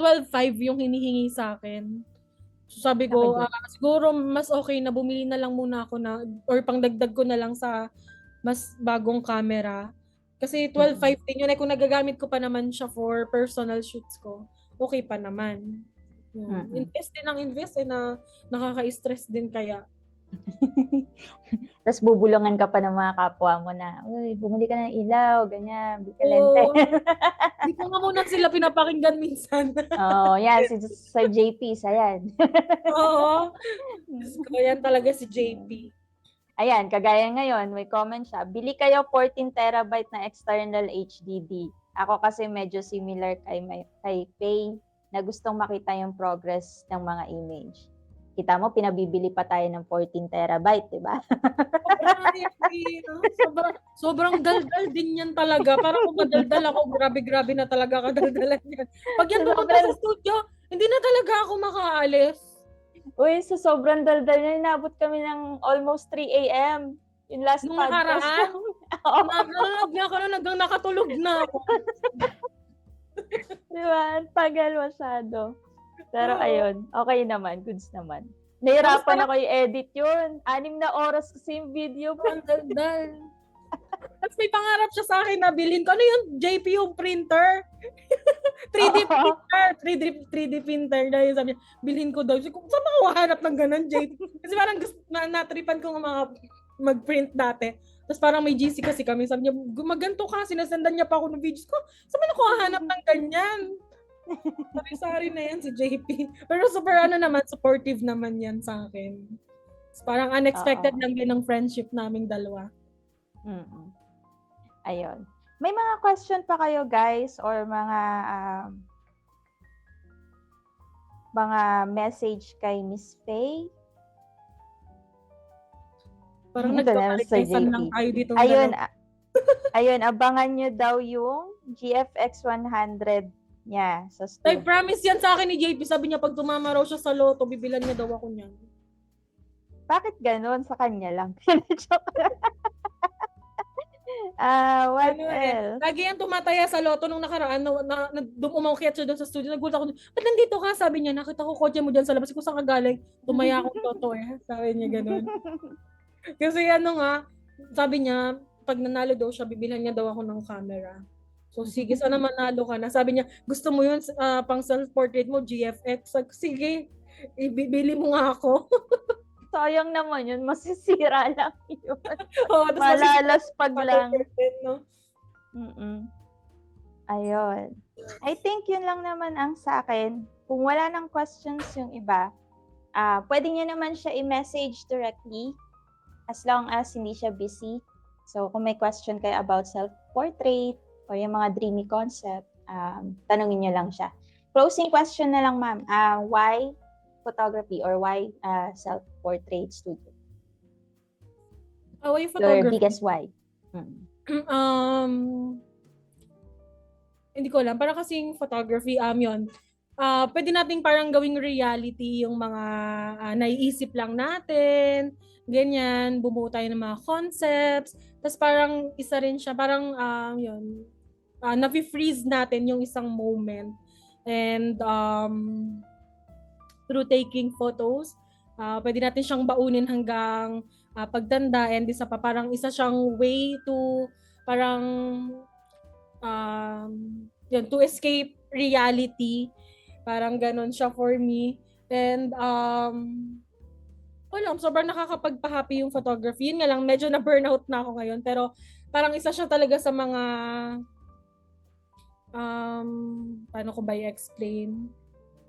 12.5 yung hinihingi sa akin. So sabi ko, siguro mas okay na bumili na lang muna ako or pangdagdag ko na lang sa mas bagong camera. Kasi 12.5 din yun. Kung nagagamit ko pa naman siya for personal shoots ko, okay pa naman. Invest din ang invest na nakaka-stress din kaya. Tapos bubulungan ka pa ng mga kapwa mo na, uy, bumili ka ng ilaw, ganyan, bili ka lente. Hindi ko nga muna sila pinapakinggan minsan. Oo, yan, si Sir JP, sayan. Oo. Diyos ko, yan talaga si JP. Ayan, kagaya ngayon, may comment siya, bili kayo 14 terabyte na external HDD. Ako kasi medyo similar kay Faye na gustong makita yung progress ng mga image. Kita mo, pinabibili pa tayo ng 14 terabyte, di ba? Sobrang daldal din yan talaga. Parang kung madaldal ako, grabe-grabe na talaga kadaldalan yan. Pag yan pumunta sa studio, hindi na talaga ako makaalis. Uy, sa sobrang daldal niya, inabot kami ng almost 3 a.m. Yung last Nung podcast. nakaraan? Nakakalog na ako na hanggang nakatulog na ako. Di ba? Ang tagal masyado. Pero ayun, okay naman. Goods naman. Nahirapan ako i-edit yun. 6 na oras kasi yung video. Ang daldal. Tapos may pangarap siya sa akin na bilhin ko. Ano yun? JP yung printer? 3D printer. 3D printer. Dahil sabi niya, bilhin ko daw. Sabi ko, saan makawahanap ng ganun, JP? Kasi parang natripan ko ng mga mag-print dati. Tapos parang may GC kasi kami. Sabi niya, gumaganto ka. Sinasendan niya pa ako ng videos ko. Saan man ako hahanap ng ganyan? Sorry na yan si JP. Pero super naman, supportive naman yan sa akin. Parang unexpected lang din ng friendship naming dalawa. Ayun. May mga question pa kayo guys or mga message kay Miss Faye? Parang nagkakalikisan lang tayo dito. Ayun, abangan nyo daw yung GFX 100 niya sa studio. Promise yan sa akin ni JP. Sabi niya, pag tumama raw siya sa loto, bibilan niya daw ako niyan. Bakit ganun? Sa kanya lang. What else? Lagi yan tumataya sa loto nung nakaraan na umakyat siya doon sa studio. Nagulat ako, ba't nandito ka? Sabi niya, nakita ko kotse mo dyan sa labas. Kung saan ka galing? Tumaya akong loto Sabi niya ganun. Kasi sabi niya, pag nanalo daw siya, bibilhan niya daw ako ng camera. So, sige, sana manalo ka na. Sabi niya, gusto mo yun, pang self-portrait mo, GFX. Sige, ibibili mo nga ako. Sayang naman yun, masisira lang yun. Malalaspag lang. No? Ayun. I think yun lang naman ang sa akin. Kung wala nang questions yung iba, pwede niya naman siya i-message directly as long as hindi siya busy. So, kung may question kayo about self-portrait or yung mga dreamy concept, tanungin niyo lang siya. Closing question na lang, ma'am. Why photography or why self-portrait studio? Why photography? Your biggest why? Hindi ko alam. Parang kasing photography, yun. Pwede nating parang gawing reality yung mga naiisip lang natin. Ganyan, bumuo tayo ng mga concepts. Tapos parang isa rin siya, parang yun, na-freeze natin yung isang moment. And through taking photos, pwede natin siyang baunin hanggang pagtanda. And isa pa, parang isa siyang way to parang yun, to escape reality. Parang ganun siya for me. And sobrang nakakapagpa-happy yung photography. Yun nga lang, medyo na-burnout na ako ngayon. Pero parang isa siya talaga sa mga paano ko ba i-explain?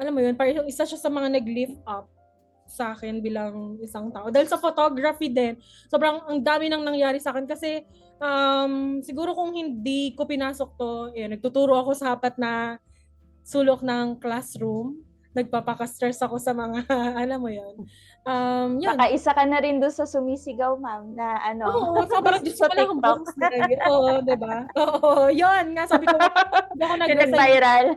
Alam mo yun, parang isa siya sa mga nag-lift up sa akin bilang isang tao. Dahil sa photography din, sobrang ang dami nang nangyari sa akin kasi siguro kung hindi ko pinasok to, nagtuturo ako sa apat na sulok ng classroom. Nagpapaka-stress ako sa mga, alam mo yun. Yun. Baka isa ka na rin doon sa sumisigaw, ma'am, na Oo, sobrang Diyos ko lang boses na rin. Oo, diba? Oo, yun nga, sabi ko, hindi ako nag-viral.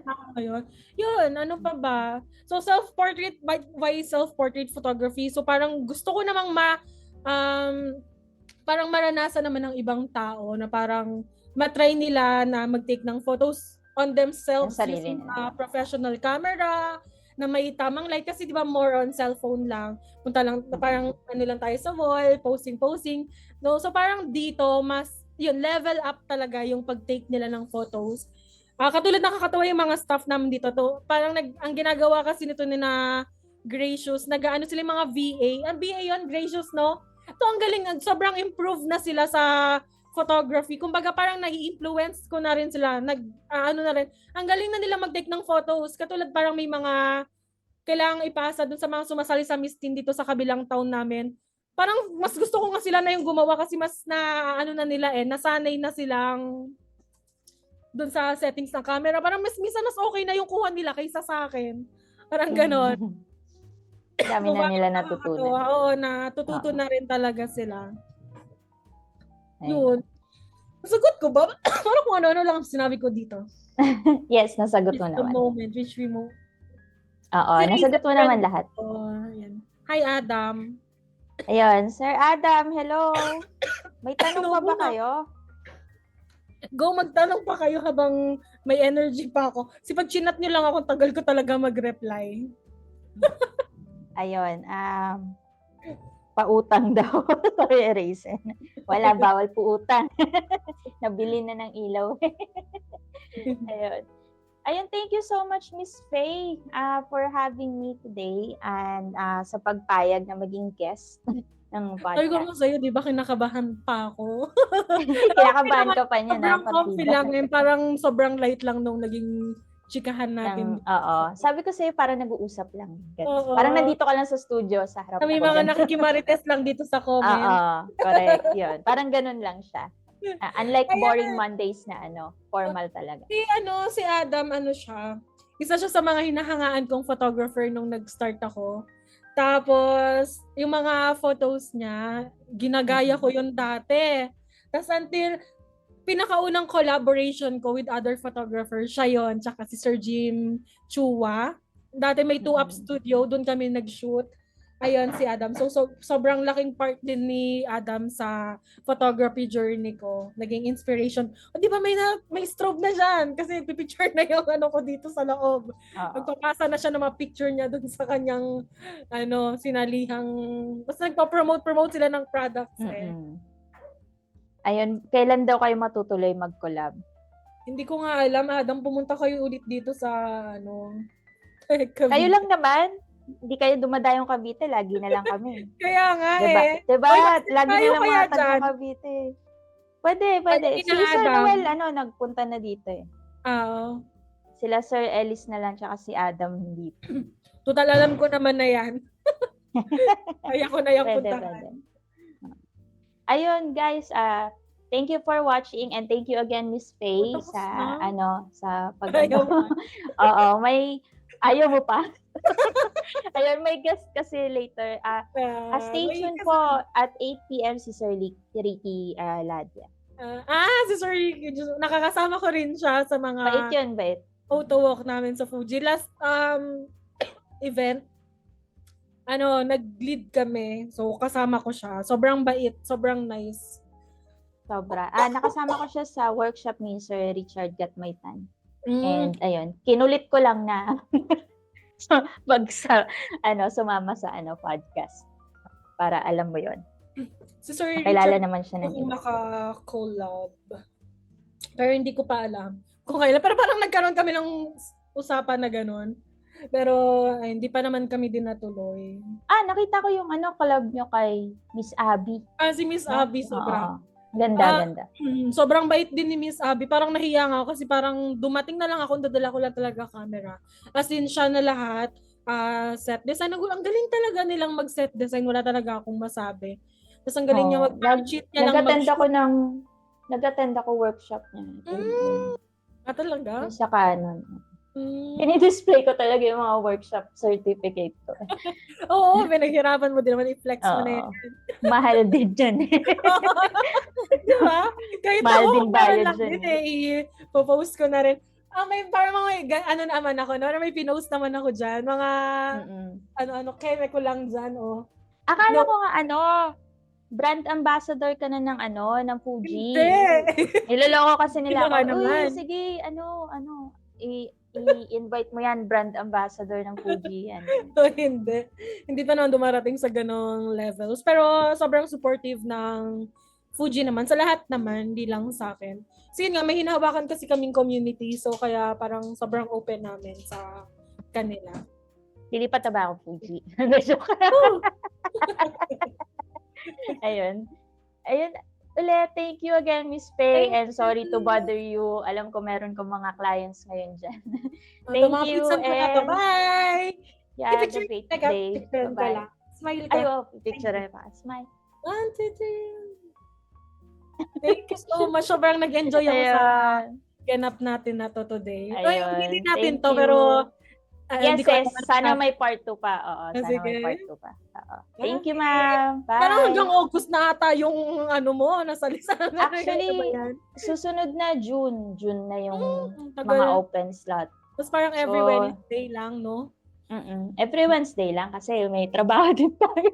Yun, ano pa ba? So, self-portrait, why self-portrait photography? So, parang gusto ko namang parang maranasan naman ng ibang tao na parang matry nila na mag-take ng photos on themselves using professional camera. na may tamang light kasi 'di ba more on cellphone lang. Punta lang parang ano lang tayo sa wall, posting. No, so parang dito mas yun level up talaga yung pag-take nila ng photos. Katulad nakakatawa yung mga staff namin dito to. Parang ang ginagawa kasi nito ni na Gracious, nag-ano sila yung mga VA. Ang VA yun, Gracious, no? To ang galing, sobrang improve na sila sa photography. Kumbaga parang nai-influence ko na rin sila. Ano na rin. Ang galing na nila mag-take ng photos. Katulad parang may mga kailangang ipasa dun sa mga sumasali sa Miss Teen dito sa kabilang town namin. Parang mas gusto ko nga sila na yung gumawa kasi mas na ano na nila nasanay na silang dun sa settings ng camera. Parang minsan mas okay na yung kuha nila kaysa sa akin. Parang ganon. Dami na nila natutunan. Oo, natututo na rin talaga sila. Ayun. Yun. Nasagot ko ba? Parang kung ano-ano lang sinabi ko dito. Yes, nasagot mo The naman. moment, which we mo. Oo, nasagot mo naman lahat. Yan. Hi, Adam. Ayun, Sir Adam, hello. May tanong pa ba kayo? Go, magtanong pa kayo habang may energy pa ako. Si pag chinat nyo lang ako, tagal ko talaga mag-reply. Ayun, pautang daw. Sorry, Raisin. Wala, bawal po utang. Nabili na ng ilaw. Ayun, thank you so much, Miss Faye, for having me today and sa pagpayag na maging guest ng Sabi ko podcast. nga sa'yo, di ba kinakabahan pa ako? Kinakabahan ka pa niya na Sobrang comfy lang. Parang sobrang light lang nung naging chikahan natin. Oo. Sabi ko sa'yo, parang nag-uusap lang. Oo. Parang nandito ka lang sa studio, sa harap May ko. mga ganun. nakikimarites lang dito sa Oo, comment. correct. Yun. Parang ganun lang siya. Unlike Ayan. boring Mondays na formal talaga. Si Adam, siya. Isa siya sa mga hinahangaan kong photographer nung nag-start ako. Tapos, yung mga photos niya, ginagaya ko yun dati. Tapos until pinakaunang collaboration ko with other photographers, siya yun, tsaka si Sir Jim Chua. Dati may 2UP studio, doon kami nag-shoot. Ayun, si Adam. So sobrang laking part din ni Adam sa photography journey ko. Naging inspiration. O di ba may strobe na dyan? Kasi pipicture na yung ko dito sa loob. Magpapasa na siya ng mga picture niya dun sa kanyang sinalihang. Basta nagpa-promote sila ng products Ayun, kailan daw kayo matutuloy mag-collab? Hindi ko nga alam, Adam. Pumunta kayo ulit dito sa Kayo lang naman. Hindi kayo dumadayong Cavite, lagi na lang kami. Kaya nga Diba? Lagi na lang mga taga dyan? Cavite. Pwede. Si Sir Noel, nagpunta na dito Oo. Sila Sir Ellis na lang, tsaka si Adam dito. Total, alam ko naman na yan. Kaya ko na yung puntahan. Pwede. Ayun, guys, thank you for watching and thank you again, Miss Faye, sa Ayaw mo. Oo, ayaw mo pa? Ayun, may guest kasi later. Stay tuned po at 8 p.m. si Sir Ricky Ladia. Si Sir Ricky. Nakakasama ko rin siya sa mga Bait yun, bait. photo walk namin sa Fuji. Last event, nag-lead kami. So, kasama ko siya. Sobrang bait, sobrang nice. Sobra. Nakasama ko siya sa workshop ni Sir Richard Gatmaytan. Mm. And ayun, kinulit ko lang na sumama sa podcast. Para alam mo 'yon. Si Sir Kilala Richard naman siya ng kung iba. maka-collab. Pero hindi ko pa alam kung kailan. Pero parang nagkaroon kami ng usapan na gano'n. Pero hindi pa naman kami din natuloy. Nakita ko yung collab nyo kay Miss Abby. Si Miss Abby, sobra. Ganda. Sobrang bait din ni Miss Abby. Parang nahiya nga ako kasi parang dumating na lang ako, dadala ko lang talaga camera. As in, siya na lahat. Set design. Ang galing talaga nilang mag-set design. Wala talaga akong masabi. Tapos ang galing niya mag-cheat niya lang mag-shoot. Nag-attend ako workshop niya. Talaga? Sa Canon. Ini-display ko talaga yung mga workshop certificate ko. Oo, pinaghirapan mo din naman. I-flex mo na yan. Mahal din dyan. Diba? Kahit Mahal ako, din bayad lang dyan. din i-post ko na rin. May parang mga, naman ako, may pinost naman ako dyan. Mga, keme ko lang dyan, Akala ko nga, brand ambassador ka na ng Fuji. Hindi. Niloloko kasi nila Hindi ako. naman. Uy, sige, I-invite mo yan, brand ambassador ng Fuji yan. So, hindi. Hindi pa naman dumarating sa ganong levels. Pero sobrang supportive ng Fuji naman. Sa lahat naman, hindi lang sa akin. So yun nga, may hinahawakan kasi kaming community. So kaya parang sobrang open namin sa kanila. Lilipat na ba ako Fuji? Joke lang. Oh, Ayun. Ayun. Ulit, thank you again, Miss Faye. Thank And sorry to you. bother you. Alam ko meron kong mga clients ngayon dyan. Ito, Thank mga you, pinsan ko na to. and- Bye! Yeah, have a I-picture, great teka, day. picture ko Bye-bye. lang. Smile Ay, ka. oh, picture pa. Smile. 1, 2, 3. Thank you so much. Sobrang nag-enjoy ako sa Ayun. ganap natin na to today. Ay, Ayun. hindi natin Thank to, you. pero Yes, hindi ko yes. alam ano Sana natin. may part 2 pa. Oo, sana Sige. may part 2 pa. Oo. Thank you, ma'am. Parang Bye. hanggang August na ata yung ano mo, nasa lista na Actually, ba yan? Susunod na June. June na yung Ang tagal. mga open slot. Tapos parang every So, Wednesday lang, no? Every Wednesday lang kasi may trabaho din tayo.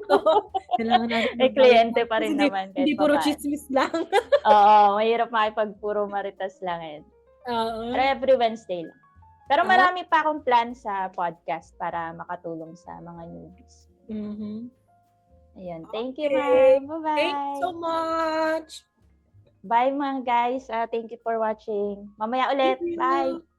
Kailangan natin May kliyente pa rin Hindi- naman. Hindi kahit puro papaano. chismis lang. Oo, mahirap makipag puro maritas lang eh. Oo. Pero every Wednesday lang. Pero Ah. marami pa akong plan sa podcast para makatulong sa mga newbies. Mhm. Ayun. Thank you, Okay. ma'am. Bye-bye. Thank you so much. Bye, mga guys. Thank you for watching. Mamaya ulit. Thank you. Bye.